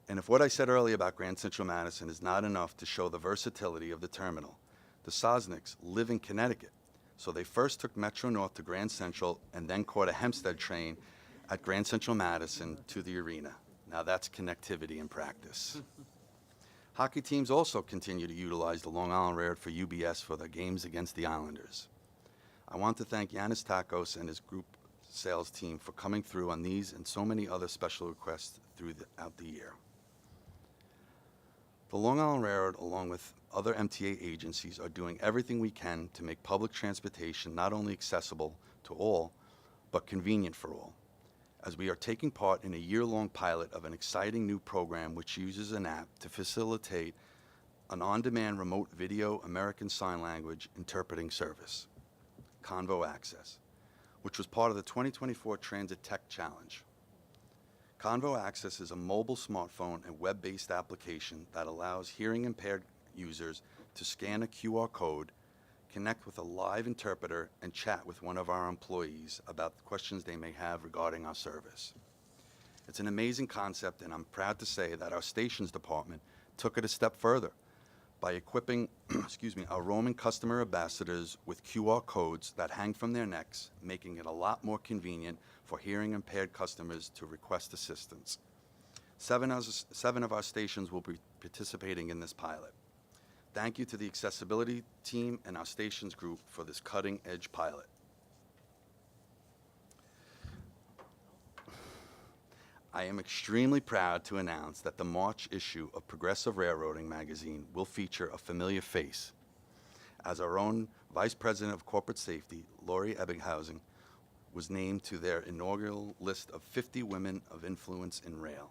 And if what I said earlier about Grand Central Madison is not enough to show the versatility of the terminal, the Sosnicks live in Connecticut, so they first took Metro North to Grand Central and then caught a Hempstead train at Grand Central Madison to the arena. Now that's connectivity in practice. Hockey teams also continue to utilize the Long Island Railroad for UBS for their games against the Islanders. I want to thank Yanis Takos and his group sales team for coming through on these and so many other special requests throughout the year. The Long Island Railroad, along with other MTA agencies, are doing everything we can to make public transportation not only accessible to all, but convenient for all, as we are taking part in a year-long pilot of an exciting new program which uses an app to facilitate an on-demand remote video American Sign Language interpreting service, Convo Access, which was part of the 2024 Transit Tech Challenge. Convo Access is a mobile smartphone and web-based application that allows hearing-impaired users to scan a QR code, connect with a live interpreter, and chat with one of our employees about questions they may have regarding our service. It's an amazing concept, and I'm proud to say that our stations department took it a step further by equipping our roaming customer ambassadors with QR codes that hang from their necks, making it a lot more convenient for hearing-impaired customers to request assistance. 7 of our stations will be participating in this pilot. Thank you to the accessibility team and our stations group for this cutting-edge pilot. I am extremely proud to announce that the March issue of Progressive Railroading magazine will feature a familiar face, as our own Vice President of Corporate Safety, Lori Ebbinghausen, was named to their inaugural list of 50 women of influence in rail.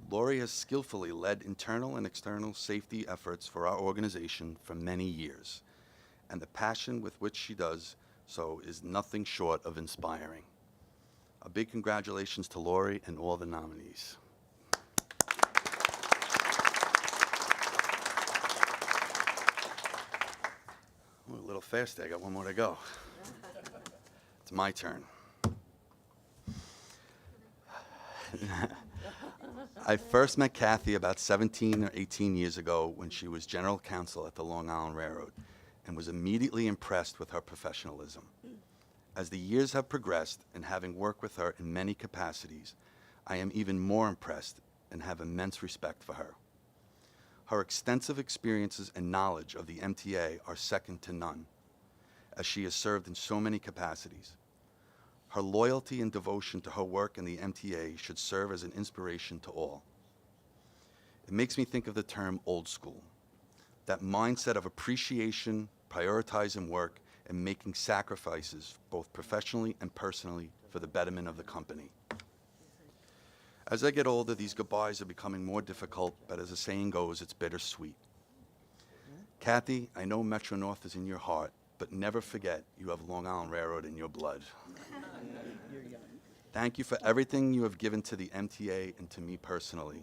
Lori has skillfully led internal and external safety efforts for our organization for many years, and the passion with which she does so is nothing short of inspiring. A big congratulations to Lori and all the nominees. Ooh, a little fast there, I got one more to go. It's my turn. I first met Kathy about 17 or 18 years ago when she was general counsel at the Long Island Railroad and was immediately impressed with her professionalism. As the years have progressed and having worked with her in many capacities, I am even more impressed and have immense respect for her. Her extensive experiences and knowledge of the MTA are second to none, as she has served in so many capacities. Her loyalty and devotion to her work in the MTA should serve as an inspiration to all. It makes me think of the term old school, that mindset of appreciation, prioritizing work, and making sacrifices both professionally and personally for the betterment of the company. As I get older, these goodbyes are becoming more difficult, but as the saying goes, it's bittersweet. Kathy, I know Metro North is in your heart, but never forget you have Long Island Railroad in your blood. Thank you for everything you have given to the MTA and to me personally,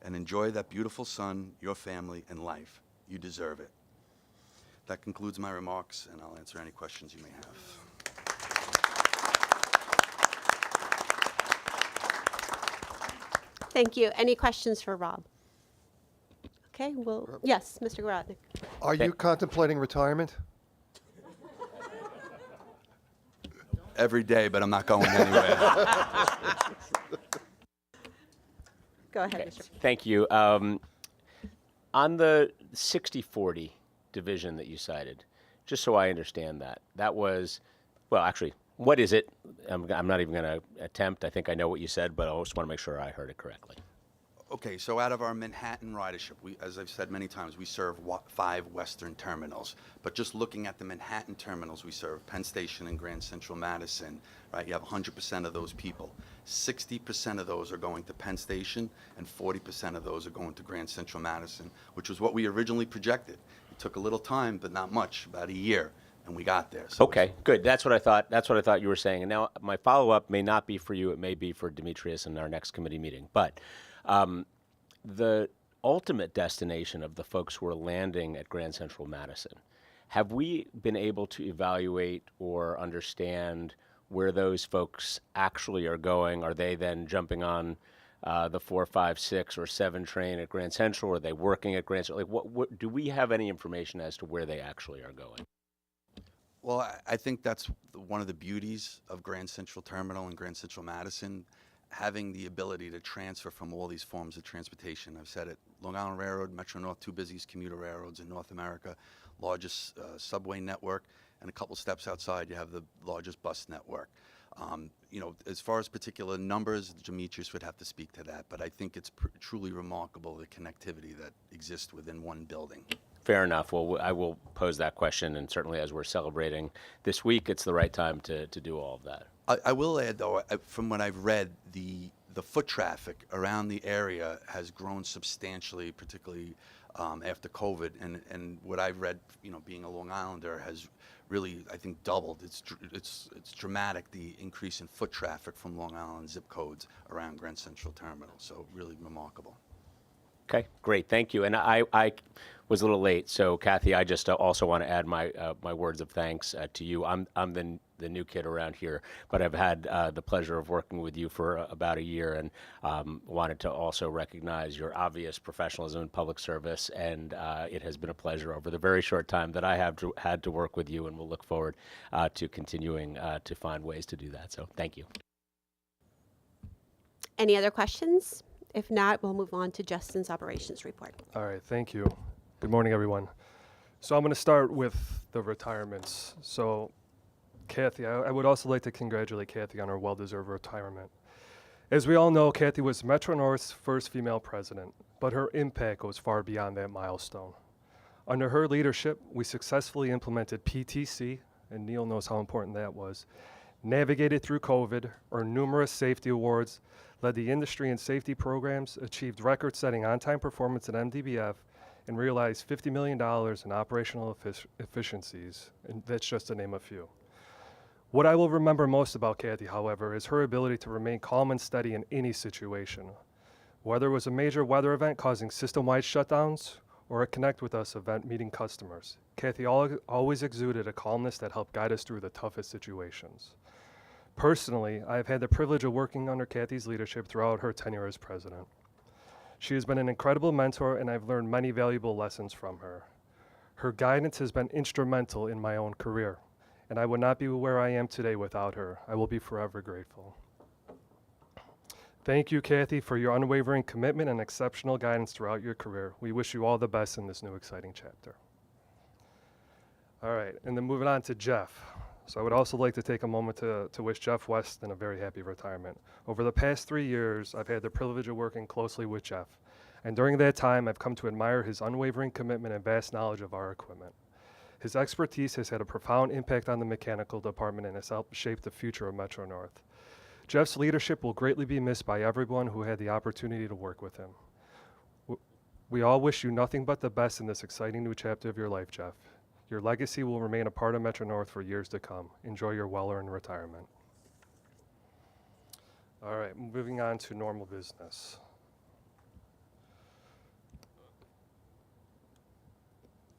and enjoy that beautiful son, your family, and life. You deserve it. That concludes my remarks, and I'll answer any questions you may have. Thank you. Any questions for Rob? Okay, well, yes, Mr. Garodnick. Are you contemplating retirement? Every day, but I'm not going anywhere. Go ahead, Mr. Thank you. On the 60-40 division that you cited, just so I understand that, that was, well, actually, what is it? I'm not even going to attempt. I think I know what you said, but I just want to make sure I heard it correctly. Okay, so out of our Manhattan ridership, as I've said many times, we serve 5 western terminals. But just looking at the Manhattan terminals, we serve Penn Station and Grand Central Madison, right? You have 100% of those people. 60% of those are going to Penn Station, and 40% of those are going to Grand Central Madison, which was what we originally projected. It took a little time, but not much, about a year, and we got there. So Okay, good. That's what I thought. That's what I thought you were saying. And now my follow-up may not be for you. It may be for Demetrius in our next committee meeting. But the ultimate destination of the folks who are landing at Grand Central Madison, have we been able to evaluate or understand where those folks actually are going? Are they then jumping on the 4, 5, 6, or 7 train at Grand Central? Are they working at Grand Central? Like, what do we have any information as to where they actually are going? Well, I think that's one of the beauties of Grand Central Terminal and Grand Central Madison, having the ability to transfer from all these forms of transportation. I've said it, Long Island Railroad, Metro North, 2 busiest commuter railroads in North America, largest subway network, and a couple steps outside, you have the largest bus network. You know, as far as particular numbers, Demetrius would have to speak to that, but I think it's truly remarkable, the connectivity that exists within one building. Fair enough. Well, I will pose that question, and certainly as we're celebrating this week, it's the right time to do all of that. I will add, though, from what I've read, the foot traffic around the area has grown substantially, particularly after COVID. And what I've read, you know, being a Long Islander, has really, I think, doubled. It's dramatic, the increase in foot traffic from Long Island zip codes around Grand Central Terminal. So really remarkable. Okay, great, thank you. And I was a little late, so Kathy, I just also want to add my my words of thanks to you. I'm the new kid around here, but I've had the pleasure of working with you for about a year, and wanted to also recognize your obvious professionalism in public service. And it has been a pleasure over the very short time that I have had to work with you, and we'll look forward to continuing to find ways to do that. So thank you. Any other questions? If not, we'll move on to Justin's operations report. All right, thank you. Good morning, everyone. So I'm going to start with the retirements. So Kathy, I would also like to congratulate Kathy on her well-deserved retirement. As we all know, Kathy was Metro North's first female president, but her impact goes far beyond that milestone. Under her leadership, we successfully implemented PTC, and Neil knows how important that was, navigated through COVID, earned numerous safety awards, led the industry in safety programs, achieved record-setting on-time performance at MDBF, and realized $50 million in operational efficiencies, and that's just to name a few. What I will remember most about Kathy, however, is her ability to remain calm and steady in any situation. Whether it was a major weather event causing system-wide shutdowns or a Connect With Us event meeting customers, Kathy always exuded a calmness that helped guide us through the toughest situations. Personally, I have had the privilege of working under Kathy's leadership throughout her tenure as president. She has been an incredible mentor, and I've learned many valuable lessons from her. Her guidance has been instrumental in my own career, and I would not be where I am today without her. I will be forever grateful. Thank you, Kathy, for your unwavering commitment and exceptional guidance throughout your career. We wish you all the best in this new exciting chapter. All right, and then moving on to Jeff. So I would also like to take a moment to wish Jeff Weston a very happy retirement. Over the past 3 years, I've had the privilege of working closely with Jeff. And during that time, I've come to admire his unwavering commitment and vast knowledge of our equipment. His expertise has had a profound impact on the mechanical department and has helped shape the future of Metro North. Jeff's leadership will greatly be missed by everyone who had the opportunity to work with him. We all wish you nothing but the best in this exciting new chapter of your life, Jeff. Your legacy will remain a part of Metro North for years to come. Enjoy your well-earned retirement. All right, moving on to normal business.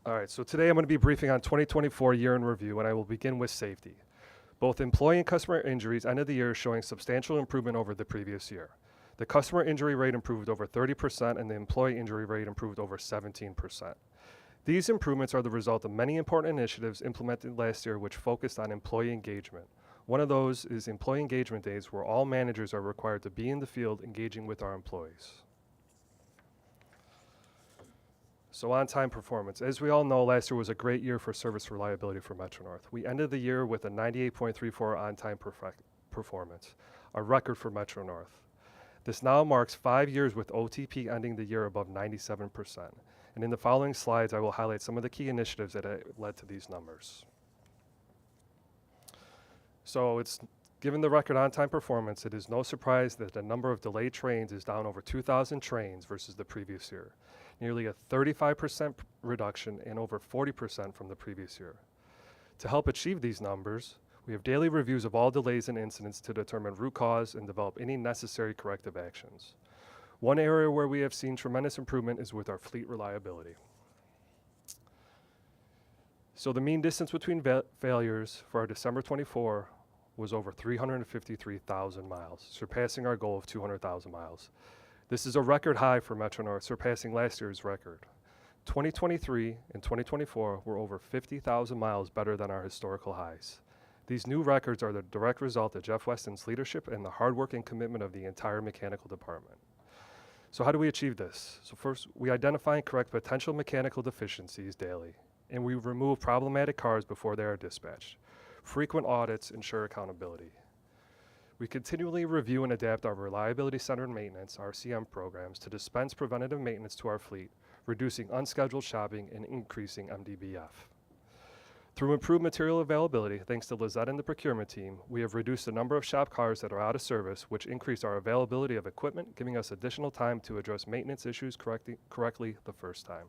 All right, so today I'm going to be briefing on 2024 year in review, and I will begin with safety. Both employee and customer injuries ended the year showing substantial improvement over the previous year. The customer injury rate improved over 30% and the employee injury rate improved over 17%. These improvements are the result of many important initiatives implemented last year which focused on employee engagement. One of those is employee engagement days where all managers are required to be in the field engaging with our employees. So on-time performance. As we all know, last year was a great year for service reliability for Metro-North. We ended the year with a 98.34 on-time performance, a record for Metro-North. This now marks 5 years with OTP ending the year above 97%. And in the following slides, I will highlight some of the key initiatives that led to these numbers. So given the record on-time performance, it is no surprise that the number of delayed trains is down over 2,000 trains versus the previous year, nearly a 35% reduction and over 40% from the previous year. To help achieve these numbers, we have daily reviews of all delays and incidents to determine root cause and develop any necessary corrective actions. One area where we have seen tremendous improvement is with our fleet reliability. So the mean distance between failures for our December 24 was over 353,000 miles, surpassing our goal of 200,000 miles. This is a record high for Metro-North, surpassing last year's record. 2023 and 2024 were over 50,000 miles better than our historical highs. These new records are the direct result of Jeff Weston's leadership and the hard work and commitment of the entire mechanical department. So how do we achieve this? So first, we identify and correct potential mechanical deficiencies daily, and we remove problematic cars before they are dispatched. Frequent audits ensure accountability. We continually review and adapt our reliability-centered maintenance, RCM programs, to dispense preventative maintenance to our fleet, reducing unscheduled shopping and increasing MDBF. Through improved material availability, thanks to Lizette and the procurement team, we have reduced the number of shop cars that are out of service, which increased our availability of equipment, giving us additional time to address maintenance issues correctly the first time.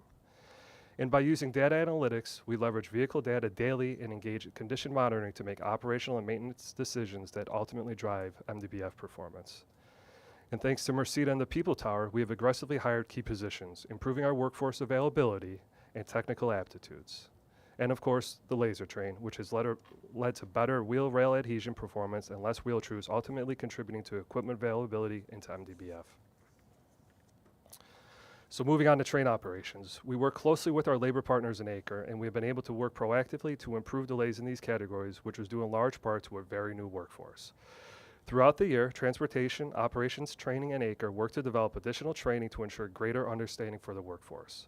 And by using data analytics, we leverage vehicle data daily and engage in condition monitoring to make operational and maintenance decisions that ultimately drive MDBF performance. And thanks to Merceda and the People Tower, we have aggressively hired key positions, improving our workforce availability and technical aptitudes. And of course, the laser train, which has led to better wheel rail adhesion performance and less wheel trues, ultimately contributing to equipment availability and to MDBF. So moving on to train operations, we work closely with our labor partners in Acre, and we have been able to work proactively to improve delays in these categories, which was due in large part to a very new workforce. Throughout the year, Transportation, Operations, Training, and Acre worked to develop additional training to ensure greater understanding for the workforce.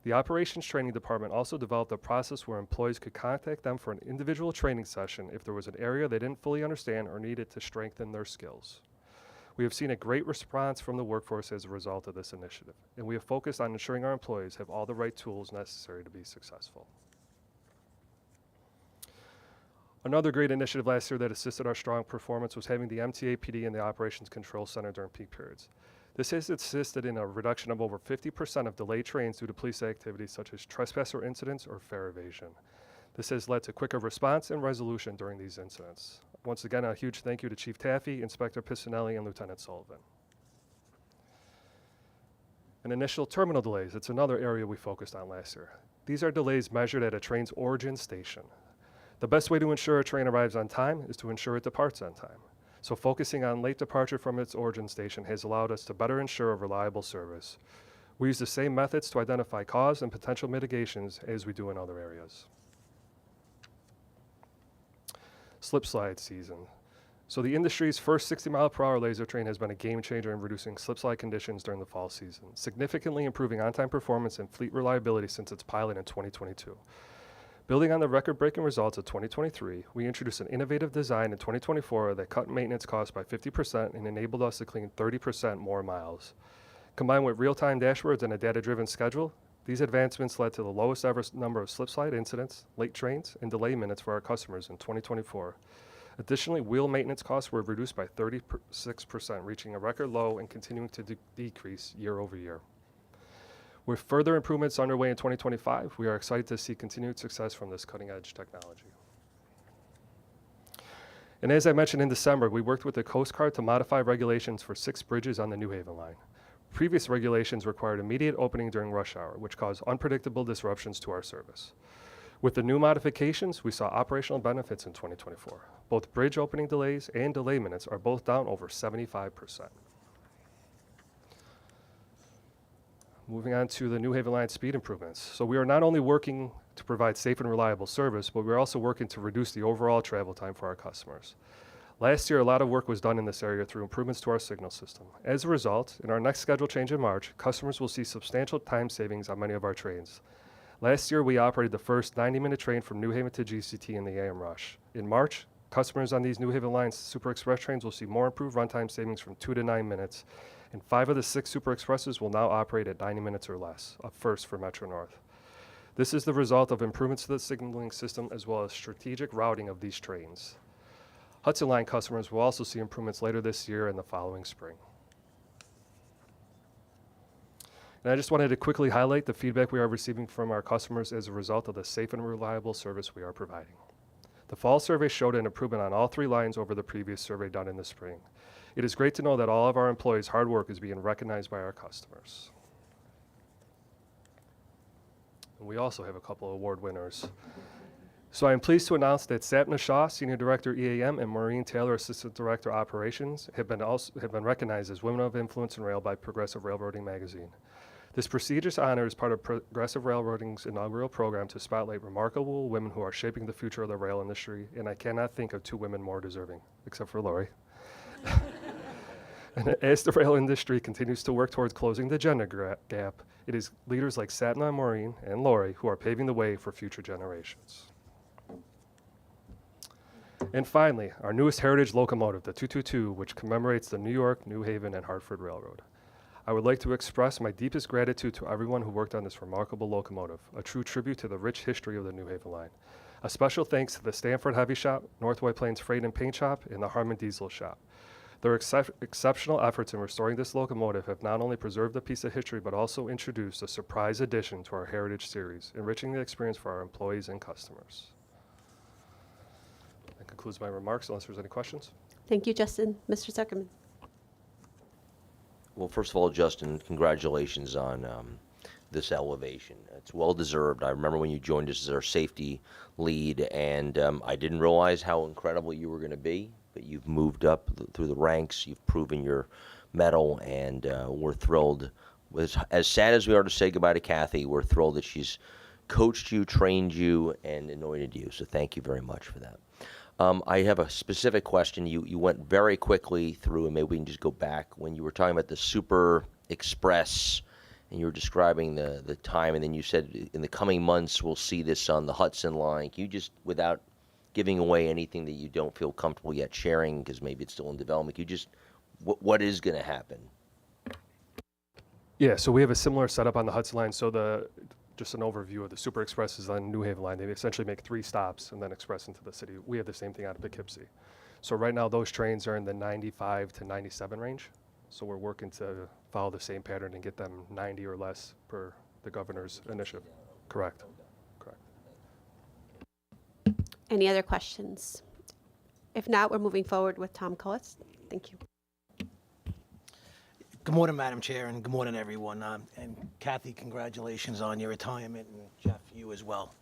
The Operations Training Department also developed a process where employees could contact them for an individual training session if there was an area they didn't fully understand or needed to strengthen their skills. We have seen a great response from the workforce as a result of this initiative, and we have focused on ensuring our employees have all the right tools necessary to be successful. Another great initiative last year that assisted our strong performance was having the MTA PD in the Operations Control Center during peak periods. This has assisted in a reduction of over 50% of delayed trains due to police activities such as trespasser incidents or fare evasion. This has led to quicker response and resolution during these incidents. Once again, a huge thank you to Chief Taffy, Inspector Piscinelli, and Lieutenant Sullivan. And initial terminal delays, it's another area we focused on last year. These are delays measured at a train's origin station. The best way to ensure a train arrives on time is to ensure it departs on time. So focusing on late departure from its origin station has allowed us to better ensure a reliable service. We use the same methods to identify cause and potential mitigations as we do in other areas. Slip slide season. So the industry's first 60-mile-per-hour laser train has been a game changer in reducing slip slide conditions during the fall season, significantly improving on-time performance and fleet reliability since its pilot in 2022. Building on the record-breaking results of 2023, we introduced an innovative design in 2024 that cut maintenance costs by 50% and enabled us to clean 30% more miles. Combined with real-time dashboards and a data-driven schedule, these advancements led to the lowest ever number of slip slide incidents, late trains, and delay minutes for our customers in 2024. Additionally, wheel maintenance costs were reduced by 36%, reaching a record low and continuing to decrease year over year. With further improvements underway in 2025, we are excited to see continued success from this cutting-edge technology. And as I mentioned in December, we worked with the Coast Guard to modify regulations for 6 bridges on the New Haven line. Previous regulations required immediate opening during rush hour, which caused unpredictable disruptions to our service. With the new modifications, we saw operational benefits in 2024. Both bridge opening delays and delay minutes are both down over 75%. moving on to the New Haven Line speed improvements. So we are not only working to provide safe and reliable service, but we're also working to reduce the overall travel time for our customers. Last year, a lot of work was done in this area through improvements to our signal system. As a result, in our next schedule change in March, customers will see substantial time savings on many of our trains. Last year, we operated the first 90-minute train from New Haven to GCT in the AM rush. In March, customers on these New Haven Line Super Express trains will see more improved runtime savings from 2 to 9 minutes, and 5 of the 6 Super Expresses will now operate at 90 minutes or less, a first for Metro North. This is the result of improvements to the signaling system as well as strategic routing of these trains. Hudson Line customers will also see improvements later this year and the following spring. And I just wanted to quickly highlight the feedback we are receiving from our customers as a result of the safe and reliable service we are providing. The fall survey showed an improvement on all 3 lines over the previous survey done in the spring. It is great to know that all of our employees' hard work is being recognized by our customers. And we also have a couple of award winners. So I am pleased to announce that Sapna Shaw, Senior Director EAM, and Maureen Taylor, Assistant Director Operations, have been recognized as Women of Influence in Rail by Progressive Railroading magazine. This prestigious honor is part of Progressive Railroading's inaugural program to spotlight remarkable women who are shaping the future of the rail industry, and I cannot think of 2 women more deserving, except for Lori. And as the rail industry continues to work towards closing the gender gap, it is leaders like Sapna, Maureen, and Lori who are paving the way for future generations. And finally, our newest heritage locomotive, the 222, which commemorates the New York, New Haven, and Hartford Railroad. I would like to express my deepest gratitude to everyone who worked on this remarkable locomotive, a true tribute to the rich history of the New Haven Line. A special thanks to the Stanford Heavy Shop, North White Plains Freight and Paint Shop, and the Harmon Diesel Shop. Their exceptional efforts in restoring this locomotive have not only preserved a piece of history, but also introduced a surprise addition to our Heritage Series, enriching the experience for our employees and customers. That concludes my remarks, unless there's any questions. Thank you, Justin. Mr. Zuckerman. Well, first of all, Justin, congratulations on this elevation. It's well deserved. I remember when you joined us as our safety lead, and I didn't realize how incredible you were going to be, but you've moved up through the ranks. You've proven your mettle, and we're thrilled. As sad as we are to say goodbye to Kathy, we're thrilled that she's coached you, trained you, and anointed you. So thank you very much for that. I have a specific question. You went very quickly through, and maybe we can just go back. When you were talking about the Super Express, and you were describing the time, and then you said in the coming months we'll see this on the Hudson Line. Can you just, without giving away anything that you don't feel comfortable yet sharing, because maybe it's still in development, can you just, what is going to happen? Yeah, so we have a similar setup on the Hudson Line. So just an overview of the Super Expresses on New Haven Line. They essentially make 3 stops and then express into the city. We have the same thing out of Poughkeepsie. So right now those trains are in the 95 to 97 range. So we're working to follow the same pattern and get them 90 or less per the governor's initiative. Correct. Correct. Any other questions? If not, we're moving forward with Tom Cullis. Thank you. Good morning, Madam Chair, and good morning, everyone. And Kathy, congratulations on your retirement, and Jeff, you as well.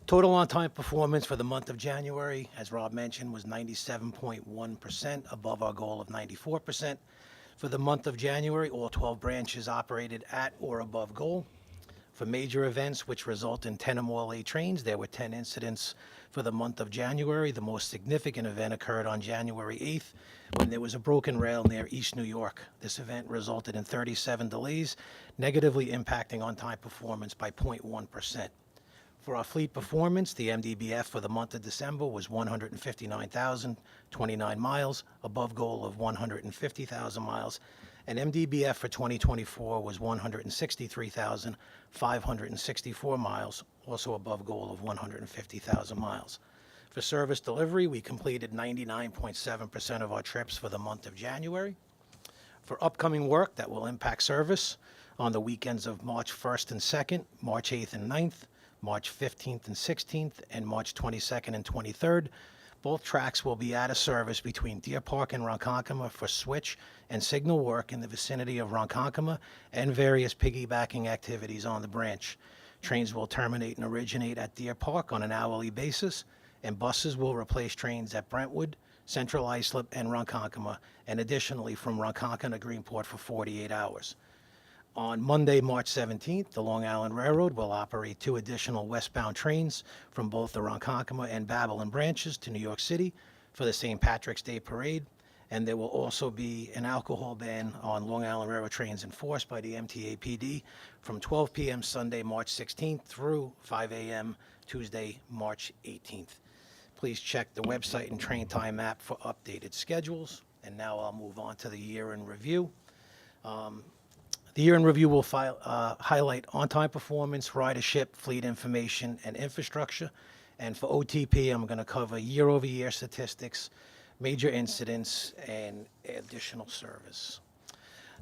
Total on-time performance for the month of January, as Rob mentioned, was 97.1%, above our goal of 94%. For the month of January, all 12 branches operated at or above goal. For major events, which result in 10 or more late trains, there were 10 incidents for the month of January. The most significant event occurred on January 8th when there was a broken rail near East New York. This event resulted in 37 delays, negatively impacting on-time performance by 0.1%. For our fleet performance, the MDBF for the month of December was 159,029 miles, above goal of 150,000 miles. And MDBF for 2024 was 163,564 miles, also above goal of 150,000 miles. For service delivery, we completed 99.7% of our trips for the month of January. For upcoming work that will impact service on the weekends of March 1st and 2nd, March 8th and 9th, March 15th and 16th, and March 22nd and 23rd, both tracks will be out of service between Deer Park and Ronkonkoma for switch and signal work in the vicinity of Ronkonkoma and various piggybacking activities on the branch. Trains will terminate and originate at Deer Park on an hourly basis, and buses will replace trains at Brentwood, Central Islip, and Ronkonkoma, and additionally from Ronkonkoma to Greenport for 48 hours. On Monday, March 17th, the Long Island Railroad will operate 2 additional westbound trains from both the Ronkonkoma and Babylon branches to New York City for the St. Patrick's Day Parade. And there will also be an alcohol ban on Long Island Railroad trains enforced by the MTA PD from 12 p.m. Sunday, March 16th through 5 a.m. Tuesday, March 18th. Please check the website and train time app for updated schedules. And now I'll move on to the year in review. The year in review will highlight on-time performance, ridership, fleet information, and infrastructure. And for OTP, I'm going to cover year-over-year statistics, major incidents, and additional service.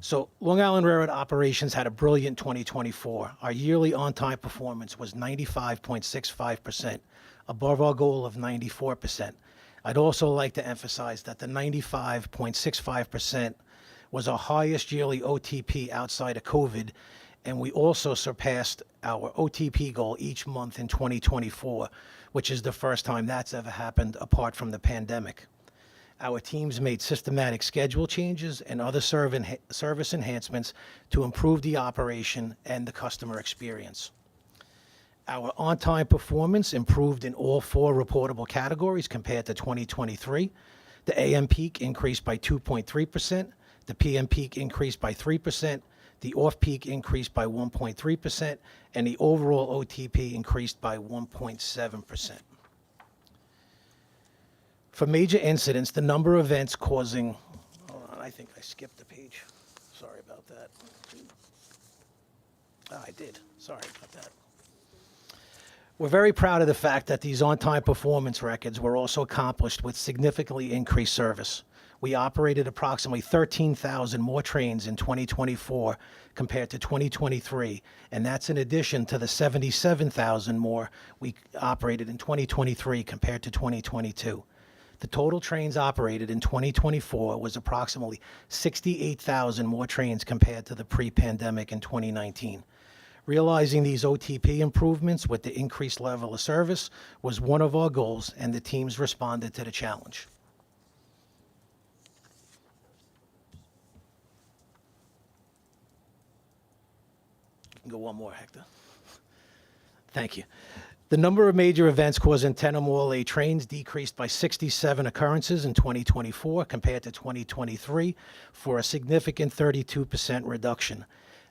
So Long Island Railroad operations had a brilliant 2024. Our yearly on-time performance was 95.65%, above our goal of 94%. I'd also like to emphasize that the 95.65% was our highest yearly OTP outside of COVID, and we also surpassed our OTP goal each month in 2024, which is the first time that's ever happened apart from the pandemic. Our teams made systematic schedule changes and other service enhancements to improve the operation and the customer experience. Our on-time performance improved in all 4 reportable categories compared to 2023. The AM peak increased by 2.3%. The PM peak increased by 3%, the off-peak increased by 1.3%, and the overall OTP increased by 1.7%. For major incidents, the number of events causing, hold on, I think I skipped a page. Sorry about that. I did. Sorry about that. We're very proud of the fact that these on-time performance records were also accomplished with significantly increased service. We operated approximately 13,000 more trains in 2024 compared to 2023, and that's in addition to the 77,000 more we operated in 2023 compared to 2022. The total trains operated in 2024 was approximately 68,000 more trains compared to the pre-pandemic in 2019. Realizing these OTP improvements with the increased level of service was one of our goals, and the teams responded to the challenge. Go one more, Hector. Thank you. The number of major events causing 10 or more late trains decreased by 67 occurrences in 2024 compared to 2023 for a significant 32% reduction.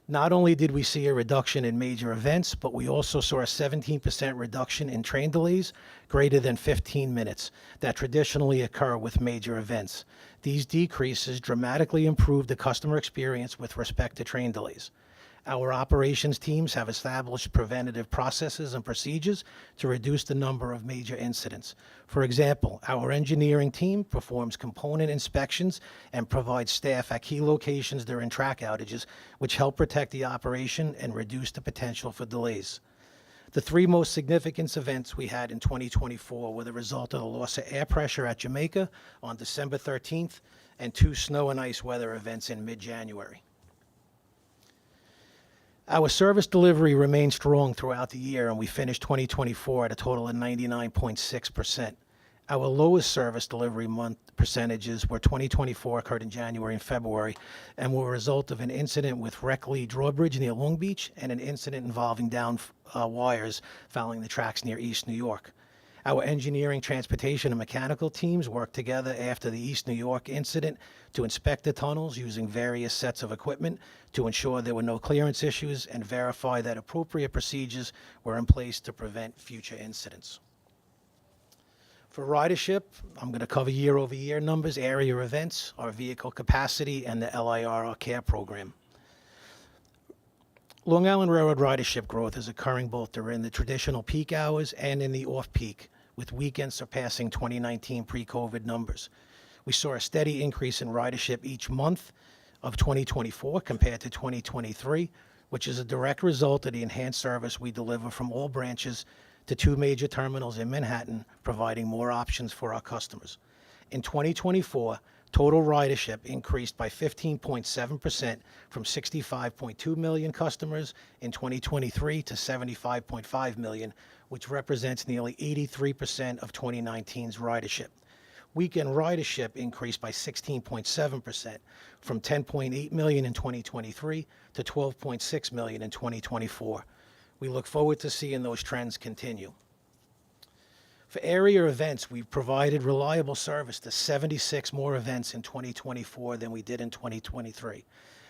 Not only did we see a reduction in major events, but we also saw a 17% reduction in train delays greater than 15 minutes that traditionally occur with major events. These decreases dramatically improved the customer experience with respect to train delays. Our operations teams have established preventative processes and procedures to reduce the number of major incidents. For example, our engineering team performs component inspections and provides staff at key locations during track outages, which help protect the operation and reduce the potential for delays. The 3 most significant events we had in 2024 were the result of the loss of air pressure at Jamaica on December 13th and 2 snow and ice weather events in mid-January. Our service delivery remained strong throughout the year, and we finished 2024 at a total of 99.6%. Our lowest service delivery month percentages were 2024 occurred in January and February, and were a result of an incident with Reckley Drawbridge near Long Beach and an incident involving down wires fouling the tracks near East New York. Our engineering, transportation, and mechanical teams worked together after the East New York incident to inspect the tunnels using various sets of equipment to ensure there were no clearance issues and verify that appropriate procedures were in place to prevent future incidents. For ridership, I'm going to cover year-over-year numbers, area events, our vehicle capacity, and the LIRR care program. Long Island Railroad ridership growth is occurring both during the traditional peak hours and in the off-peak, with weekends surpassing 2019 pre-COVID numbers. We saw a steady increase in ridership each month of 2024 compared to 2023, which is a direct result of the enhanced service we deliver from all branches to 2 major terminals in Manhattan, providing more options for our customers. In 2024, total ridership increased by 15.7% from 65.2 million customers in 2023 to 75.5 million, which represents nearly 83% of 2019's ridership. Weekend ridership increased by 16.7% from 10.8 million in 2023 to 12.6 million in 2024. We look forward to seeing those trends continue. For area events, we've provided reliable service to 76 more events in 2024 than we did in 2023.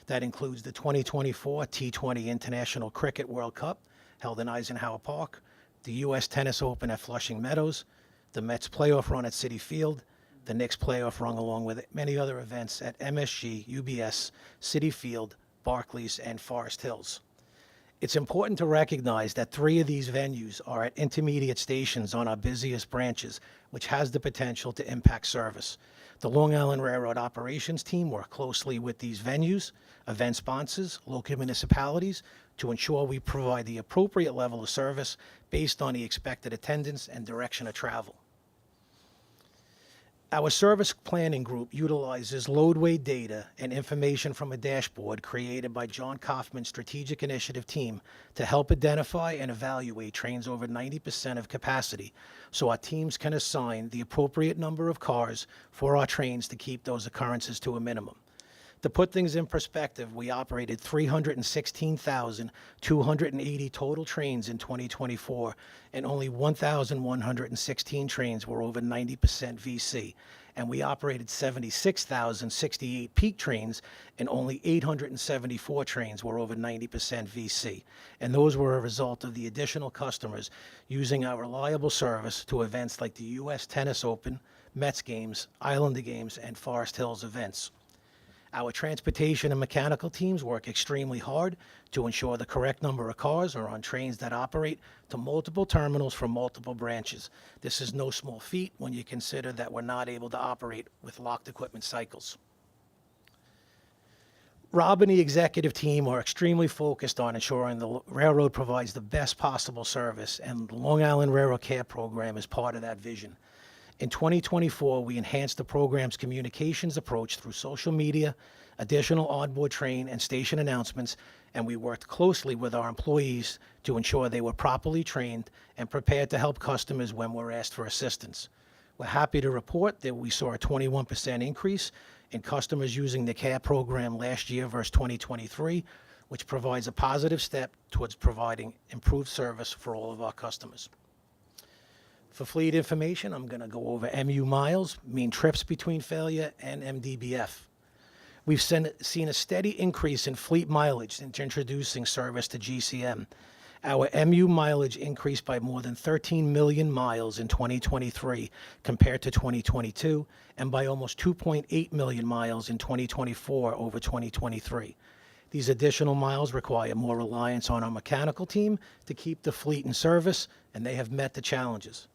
That includes the 2024 T20 International Cricket World Cup held in Eisenhower Park, the U.S. Tennis Open at Flushing Meadows, the Mets playoff run at Citi Field, the Knicks playoff run, along with many other events at MSG, UBS, Citi Field, Barclays, and Forest Hills. It's important to recognize that 3 of these venues are at intermediate stations on our busiest branches, which has the potential to impact service. The Long Island Railroad operations team work closely with these venues, event sponsors, local municipalities to ensure we provide the appropriate level of service based on the expected attendance and direction of travel. Our service planning group utilizes loadway data and information from a dashboard created by John Kaufman's strategic initiative team to help identify and evaluate trains over 90% of capacity, so our teams can assign the appropriate number of cars for our trains to keep those occurrences to a minimum. To put things in perspective, we operated 316,280 total trains in 2024, and only 1,116 trains were over 90% VC. And we operated 76,068 peak trains, and only 874 trains were over 90% VC. And those were a result of the additional customers using our reliable service to events like the U.S. Tennis Open, Mets games, Islander games, and Forest Hills events. Our transportation and mechanical teams work extremely hard to ensure the correct number of cars are on trains that operate to multiple terminals from multiple branches. This is no small feat when you consider that we're not able to operate with locked equipment cycles. Rob and the executive team are extremely focused on ensuring the railroad provides the best possible service, and the Long Island Railroad Care Program is part of that vision. In 2024, we enhanced the program's communications approach through social media, additional onboard train and station announcements, and we worked closely with our employees to ensure they were properly trained and prepared to help customers when we're asked for assistance. We're happy to report that we saw a 21% increase in customers using the CARE program last year versus 2023, which provides a positive step towards providing improved service for all of our customers. For fleet information, I'm going to go over MU miles, mean trips between failure, and MDBF. We've seen a steady increase in fleet mileage since introducing service to GCM. Our MU mileage increased by more than 13 million miles in 2023 compared to 2022, and by almost 2.8 million miles in 2024 over 2023. These additional miles require more reliance on our mechanical team to keep the fleet in service, and they have met the challenges.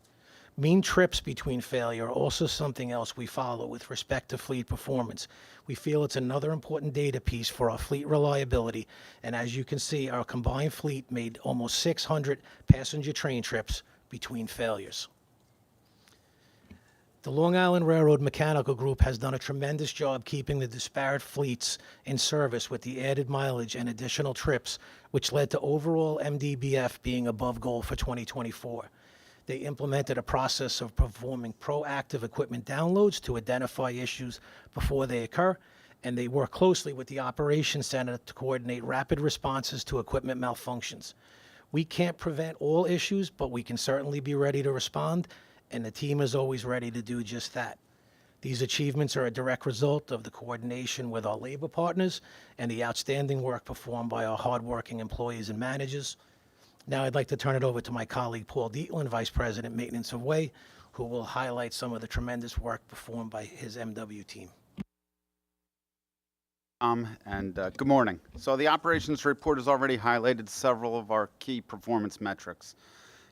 Mean trips between failure are also something else we follow with respect to fleet performance. We feel it's another important data piece for our fleet reliability, and as you can see, our combined fleet made almost 600 passenger train trips between failures. The Long Island Railroad Mechanical Group has done a tremendous job keeping the disparate fleets in service with the added mileage and additional trips, which led to overall MDBF being above goal for 2024. They implemented a process of performing proactive equipment downloads to identify issues before they occur, and they work closely with the Operations Center to coordinate rapid responses to equipment malfunctions. We can't prevent all issues, but we can certainly be ready to respond, and the team is always ready to do just that. These achievements are a direct result of the coordination with our labor partners and the outstanding work performed by our hardworking employees and managers. Now I'd like to turn it over to my colleague Paul Dietland, Vice President, Maintenance of Way, who will highlight some of the tremendous work performed by his MW team. Good morning. So the operations report has already highlighted several of our key performance metrics.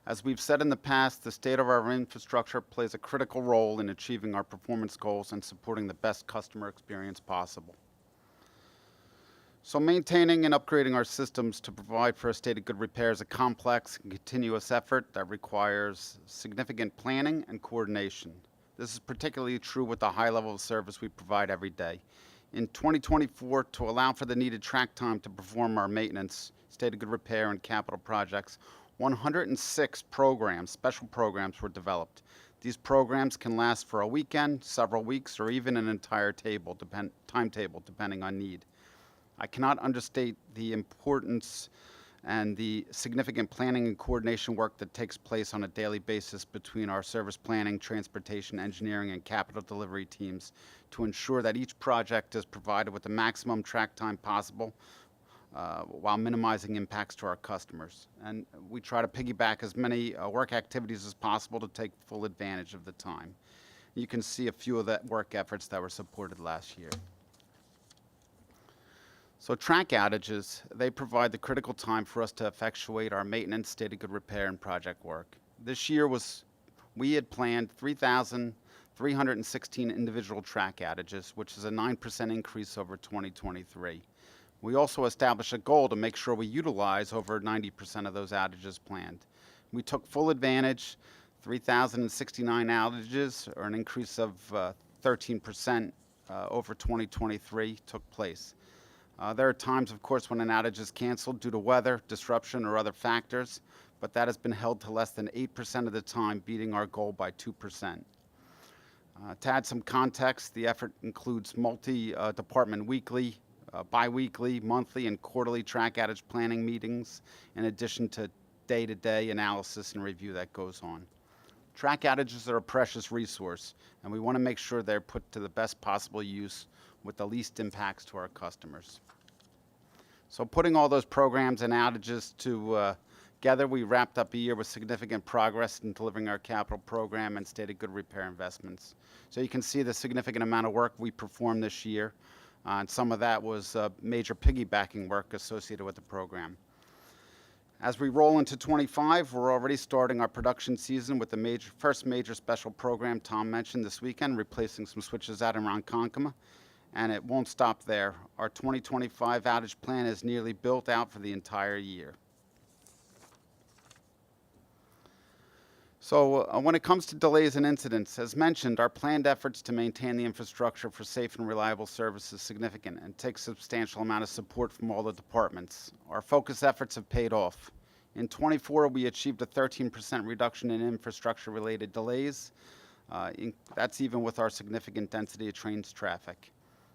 As we've said in the past, the state of our infrastructure plays a critical role in achieving our performance goals and supporting the best customer experience possible. So maintaining and upgrading our systems to provide for a state of good repair is a complex and continuous effort that requires significant planning and coordination. This is particularly true with the high level of service we provide every day. In 2024, to allow for the needed track time to perform our maintenance, state of good repair, and capital projects, 106 programs, special programs, were developed. These programs can last for a weekend, several weeks, or even an entire timetable, depending on need. I cannot understate the importance and the significant planning and coordination work that takes place on a daily basis between our service planning, transportation, engineering, and capital delivery teams to ensure that each project is provided with the maximum track time possible while minimizing impacts to our customers. And we try to piggyback as many work activities as possible to take full advantage of the time. You can see a few of the work efforts that were supported last year. So track outages, they provide the critical time for us to effectuate our maintenance, state of good repair, and project work. This year we had planned 3,316 individual track outages, which is a 9% increase over 2023. We also established a goal to make sure we utilize over 90% of those outages planned. We took full advantage, 3,069 outages, or an increase of 13% over 2023 took place. There are times, of course, when an outage is canceled due to weather, disruption, or other factors, but that has been held to less than 8% of the time, beating our goal by 2%. To add some context, the effort includes multi-department weekly, bi-weekly, monthly, and quarterly track outage planning meetings, in addition to day-to-day analysis and review that goes on. Track outages are a precious resource, and we want to make sure they're put to the best possible use with the least impacts to our customers. So putting all those programs and outages together, we wrapped up a year with significant progress in delivering our capital program and state of good repair investments. So you can see the significant amount of work we performed this year, and some of that was major piggybacking work associated with the program. As we roll into 25, we're already starting our production season with the first major special program Tom mentioned this weekend, replacing some switches out in Ronkonkoma. And it won't stop there. Our 2025 outage plan is nearly built out for the entire year. So when it comes to delays and incidents, as mentioned, our planned efforts to maintain the infrastructure for safe and reliable service is significant and takes a substantial amount of support from all the departments. Our focus efforts have paid off. In 24, we achieved a 13% reduction in infrastructure-related delays. That's even with our significant density of trains traffic.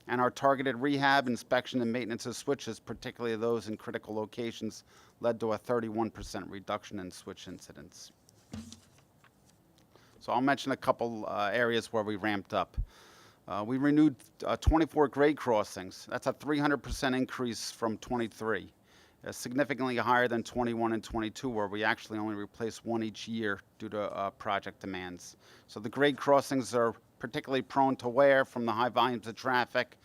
And our targeted rehab, inspection, and maintenance of switches, particularly those in critical locations, led to a 31% reduction in switch incidents. So I'll mention a couple areas where we ramped up. We renewed 24 grade crossings. That's a 300% increase from 23, significantly higher than 21 and 22, where we actually only replaced one each year due to project demands. So the grade crossings are particularly prone to wear from the high volumes of traffic,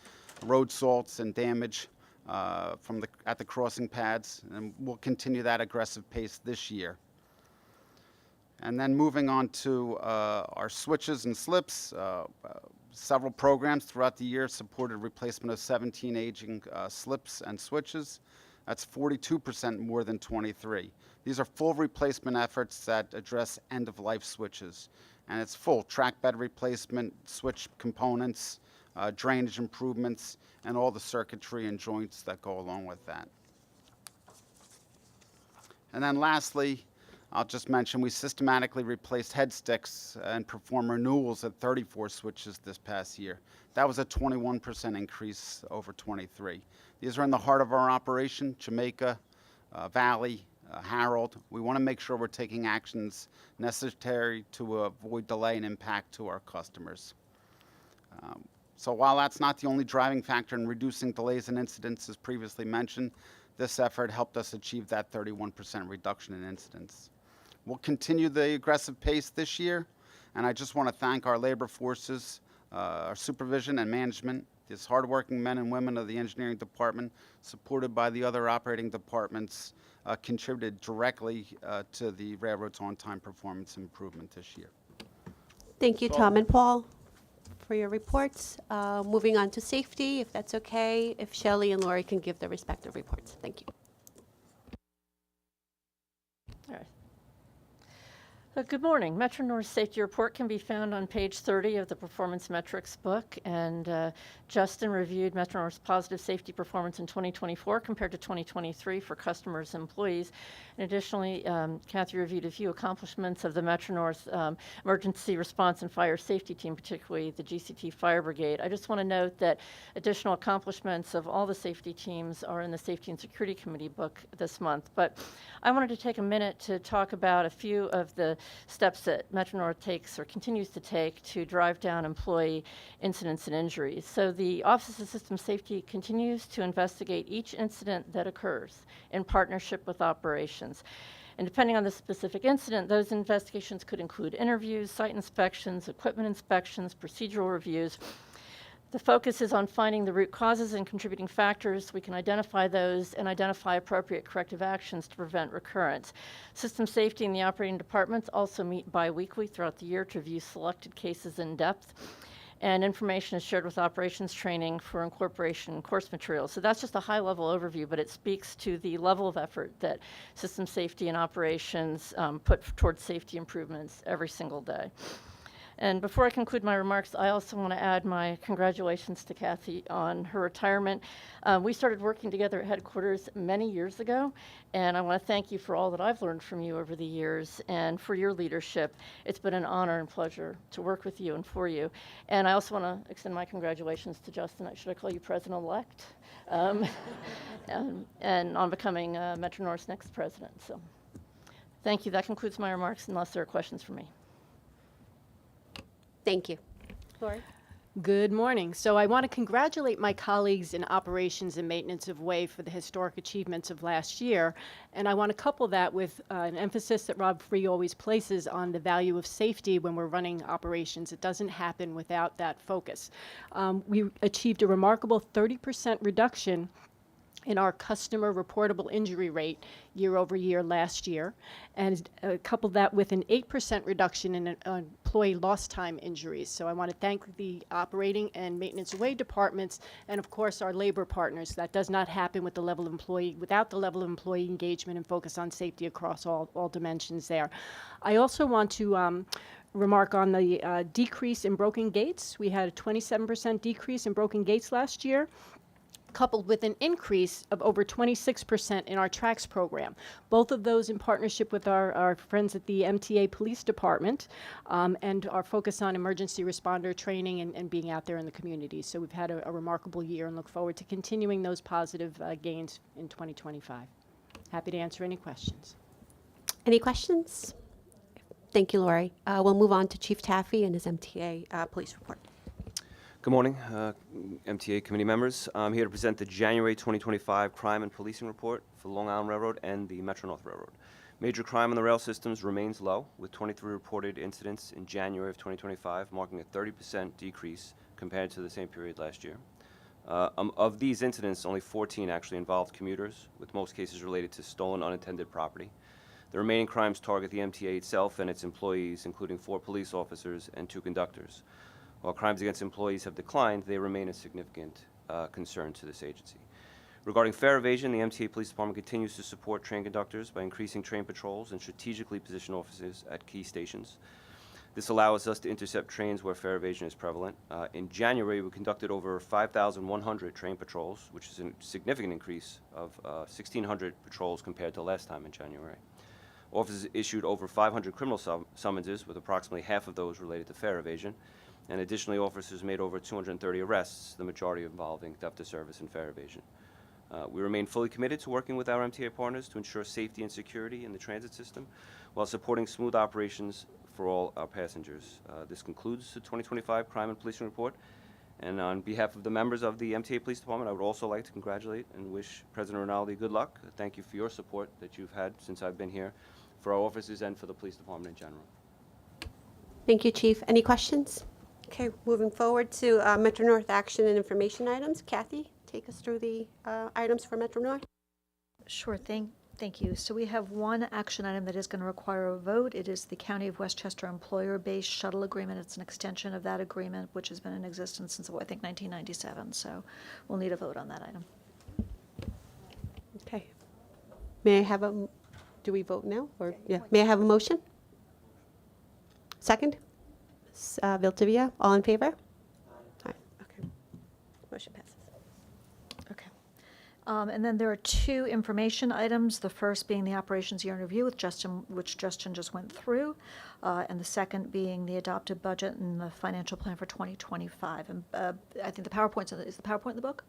road salts, and damage at the crossing pads, and we'll continue that aggressive pace this year. And then moving on to our switches and slips, several programs throughout the year supported replacement of 17 aging slips and switches. That's 42% more than 23. These are full replacement efforts that address end-of-life switches. And it's full track bed replacement, switch components, drainage improvements, and all the circuitry and joints that go along with that. And then lastly, I'll just mention we systematically replaced head sticks and performed renewals at 34 switches this past year. That was a 21% increase over 23. These are in the heart of our operation, Jamaica, Valley, Harold. We want to make sure we're taking actions necessary to avoid delay and impact to our customers. So while that's not the only driving factor in reducing delays and incidents, as previously mentioned, this effort helped us achieve that 31% reduction in incidents. We'll continue the aggressive pace this year, and I just want to thank our labor forces, our supervision and management, these hardworking men and women of the engineering department, supported by the other operating departments, contributed directly to the railroad's on-time performance improvement this year. Thank you, Tom and Paul, for your reports. Moving on to safety, if that's okay, if Shelley and Lori can give their respective reports. Thank you. All right. Good morning. Metro North's safety report can be found on page 30 of the performance metrics book, and Justin reviewed Metro North's positive safety performance in 2024 compared to 2023 for customers and employees. And additionally, Kathy reviewed a few accomplishments of the Metro North emergency response and fire safety team, particularly the GCT Fire Brigade. I just want to note that additional accomplishments of all the safety teams are in the Safety and Security Committee book this month. But I wanted to take a minute to talk about a few of the steps that Metro North takes or continues to take to drive down employee incidents and injuries. So the Office of System Safety continues to investigate each incident that occurs in partnership with operations. And depending on the specific incident, those investigations could include interviews, site inspections, equipment inspections, procedural reviews. The focus is on finding the root causes and contributing factors. We can identify those and identify appropriate corrective actions to prevent recurrence. System safety and the operating departments also meet bi-weekly throughout the year to review selected cases in depth. And information is shared with operations training for incorporation in course materials. So that's just a high-level overview, but it speaks to the level of effort that system safety and operations put towards safety improvements every single day. And before I conclude my remarks, I also want to add my congratulations to Kathy on her retirement. We started working together at headquarters many years ago, and I want to thank you for all that I've learned from you over the years and for your leadership. It's been an honor and pleasure to work with you and for you. And I also want to extend my congratulations to Justin. Should I call you President-elect? And on becoming Metro North's next president. So thank you. That concludes my remarks, unless there are questions for me. Thank you. Lori? Good morning. So I want to congratulate my colleagues in operations and maintenance of way for the historic achievements of last year. And I want to couple that with an emphasis that Rob Free always places on the value of safety when we're running operations. It doesn't happen without that focus. We achieved a remarkable 30% reduction in our customer reportable injury rate year over year last year, and couple that with an 8% reduction in employee lost time injuries. So I want to thank the operating and maintenance away departments, and of course our labor partners. That does not happen with the level of without the level of employee engagement and focus on safety across all dimensions there. I also want to remark on the decrease in broken gates. We had a 27% decrease in broken gates last year, coupled with an increase of over 26% in our tracks program. Both of those in partnership with our friends at the MTA Police Department and our focus on emergency responder training and being out there in the community. So we've had a remarkable year and look forward to continuing those positive gains in 2025. Happy to answer any questions. Any questions? Thank you, Lori. We'll move on to Chief Taffy and his MTA police report. Good morning, MTA committee members. I'm here to present the January 2025 Crime and Policing Report for Long Island Railroad and the Metro North Railroad. Major crime on the rail systems remains low, with 23 reported incidents in January of 2025, marking a 30% decrease compared to the same period last year. Of these incidents, only 14 actually involved commuters, with most cases related to stolen unattended property. The remaining crimes target the MTA itself and its employees, including 4 police officers and 2 conductors. While crimes against employees have declined, they remain a significant concern to this agency. Regarding fare evasion, the MTA Police Department continues to support train conductors by increasing train patrols and strategically position officers at key stations. This allows us to intercept trains where fare evasion is prevalent. In January, we conducted over 5,100 train patrols, which is a significant increase of 1,600 patrols compared to last time in January. Officers issued over 500 criminal summonses, with approximately half of those related to fare evasion. And additionally, officers made over 230 arrests, the majority involving theft of service and fare evasion. We remain fully committed to working with our MTA partners to ensure safety and security in the transit system while supporting smooth operations for all our passengers. This concludes the 2025 Crime and Policing Report. And on behalf of the members of the MTA Police Department, I would also like to congratulate and wish President Rinaldi good luck. Thank you for your support that you've had since I've been here for our officers and for the police department in general. Thank you, Chief. Any questions? Okay, moving forward to Metro North action and information items. Kathy, take us through the items for Metro North. Sure, thank you. So we have one action item that is going to require a vote. It is the County of Westchester employer-based shuttle agreement. It's an extension of that agreement, which has been in existence since, I think, 1997. So we'll need a vote on that item. Okay. May I have do we vote now? Or yeah. May I have a motion? Second? Ms. Valdivia, all in favor? Aye. Okay. Motion passes. Okay. And then there are two information items, the first being the operations year in review which Justin just went through, and the second being the adopted budget and the financial plan for 2025. And I think the PowerPoint's is the PowerPoint in the book?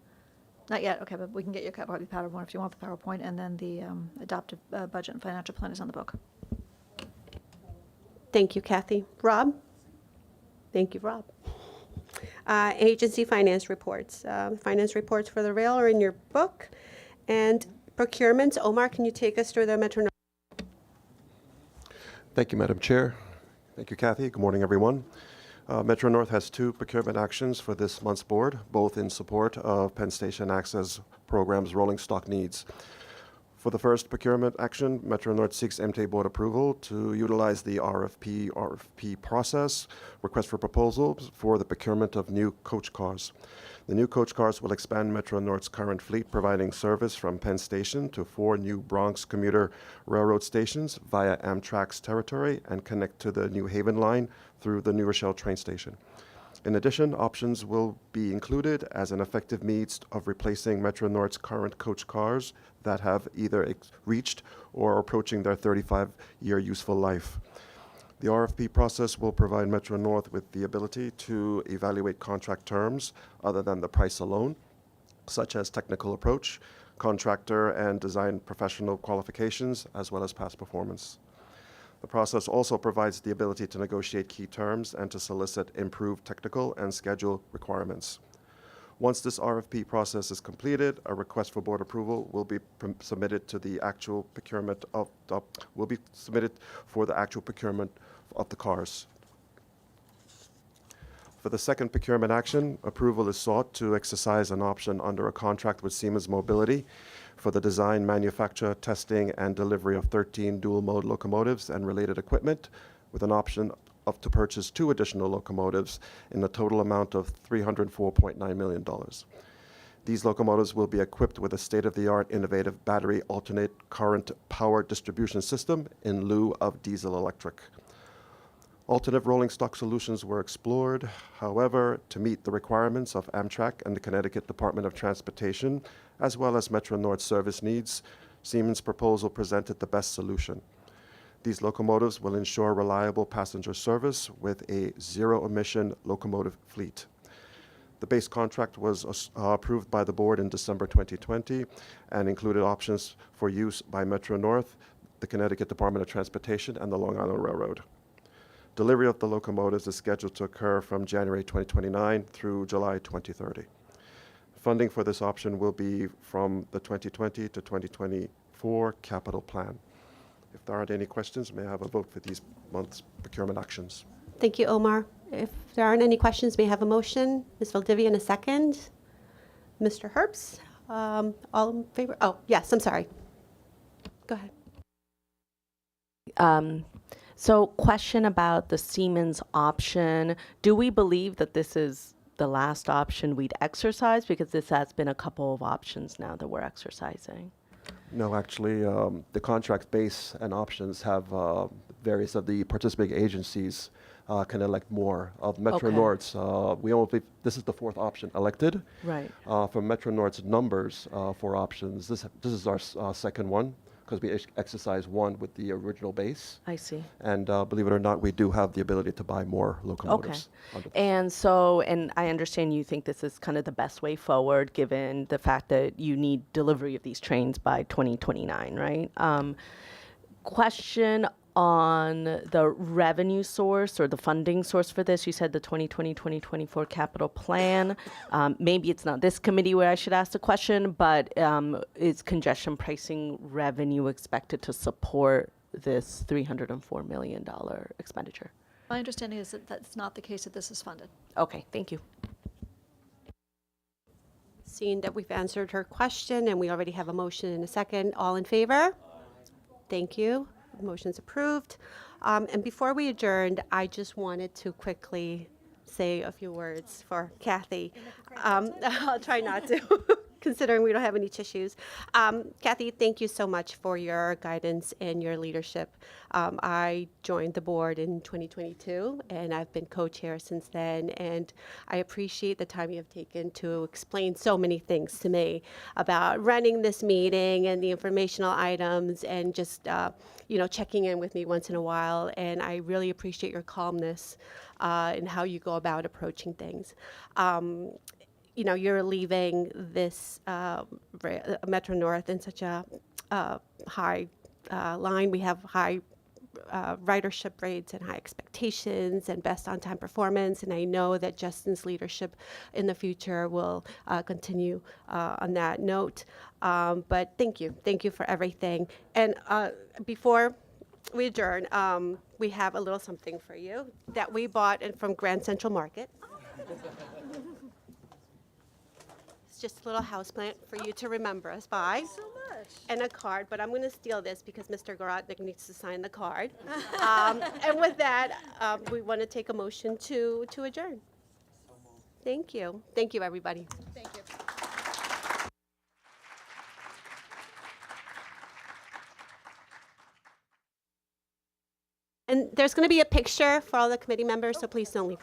Not yet, okay, but we can get you a copy of the PowerPoint if you want the PowerPoint, and then the adopted budget and financial plan is on the book. Thank you, Kathy. Rob? Thank you, Rob. Agency finance reports. Finance reports for the rail are in your book. And procurements, Omar, can you take us through the Metro North? Thank you, Madam Chair. Thank you, Kathy. Good morning, everyone. Metro North has two procurement actions for this month's board, both in support of Penn Station Access Program's rolling stock needs. For the first procurement action, Metro North seeks MTA board approval to utilize the RFP process, request for proposals, for the procurement of new coach cars. The new coach cars will expand Metro North's current fleet, providing service from Penn Station to 4 new Bronx commuter railroad stations via Amtrak's territory and connect to the New Haven line through the New Rochelle train station. In addition, options will be included as an effective means of replacing Metro North's current coach cars that have either reached or are approaching their 35-year useful life. The RFP process will provide Metro North with the ability to evaluate contract terms other than the price alone, such as technical approach, contractor and design professional qualifications, as well as past performance. The process also provides the ability to negotiate key terms and to solicit improved technical and schedule requirements. Once this RFP process is completed, a request for board approval will be submitted to the actual procurement of the actual procurement of the cars. For the second procurement action, approval is sought to exercise an option under a contract with Siemens Mobility for the design, manufacture, testing, and delivery of 13 dual-mode locomotives and related equipment, with an option to purchase 2 additional locomotives in a total amount of $304.9 million. These locomotives will be equipped with a state-of-the-art innovative battery alternate current power distribution system in lieu of diesel-electric. Alternative rolling stock solutions were explored. However, to meet the requirements of Amtrak and the Connecticut Department of Transportation, as well as Metro North service needs, Siemens' proposal presented the best solution. These locomotives will ensure reliable passenger service with a zero-emission locomotive fleet. The base contract was approved by the board in December 2020 and included options for use by Metro North, the Connecticut Department of Transportation, and the Long Island Railroad. Delivery of the locomotives is scheduled to occur from January 2029 through July 2030. Funding for this option will be from the 2020 to 2024 capital plan. If there aren't any questions, may I have a vote for these month's procurement actions? Thank you, Omar. If there aren't any questions, may I have a motion? Ms. Valdivia in a second. Mr. Herbst, all in favor? Oh, yes, I'm sorry. Go ahead. So question about the Siemens option. Do we believe that this is the last option we'd exercise? Because this has been a couple of options now that we're exercising. No, actually, the contract base and options have various of the participating agencies can elect more of Metro Okay. North's. This is the 4th option elected. Right. For Metro North's numbers for options, this is our second one, because we exercised one with the original base. I see. And believe it or not, we do have the ability to buy more locomotives. Okay. And I understand you think this is kind of the best way forward, given the fact that you need delivery of these trains by 2029, right? Question on the revenue source or the funding source for this. You said the 2020-2024 capital plan. Maybe it's not this committee where I should ask the question, but is congestion pricing revenue expected to support this $304 million expenditure? My understanding is that that's not the case, that this is funded. Okay, thank you. Seeing that we've answered her question and we already have a motion in a second, all in favor? Thank you. The motion's approved. And before we adjourned, I just wanted to quickly say a few words for Kathy. I'll try not to. considering we don't have any tissues. Kathy, thank you so much for your guidance and your leadership. I joined the board in 2022, and I've been co-chair since then, and I appreciate the time you have taken to explain so many things to me about running this meeting and the informational items and just, checking in with me once in a while, and I really appreciate your calmness in how you go about approaching things. You're leaving this Metro North in such a high line. We have high ridership rates and high expectations and best on-time performance. And I know that Justin's leadership in the future will continue on that note. But thank you. Thank you for everything. And before we adjourn, we have a little something for you that we bought from Grand Central Market. Just a little houseplant for you to remember us by. Thank you so much. And a card, but I'm going to steal this because Mr. Garodnik needs to sign the card. And with that, we want to take a motion to adjourn. Thank you. Thank you, everybody. Thank you. And there's going to be a picture for all the committee members, so please don't leave.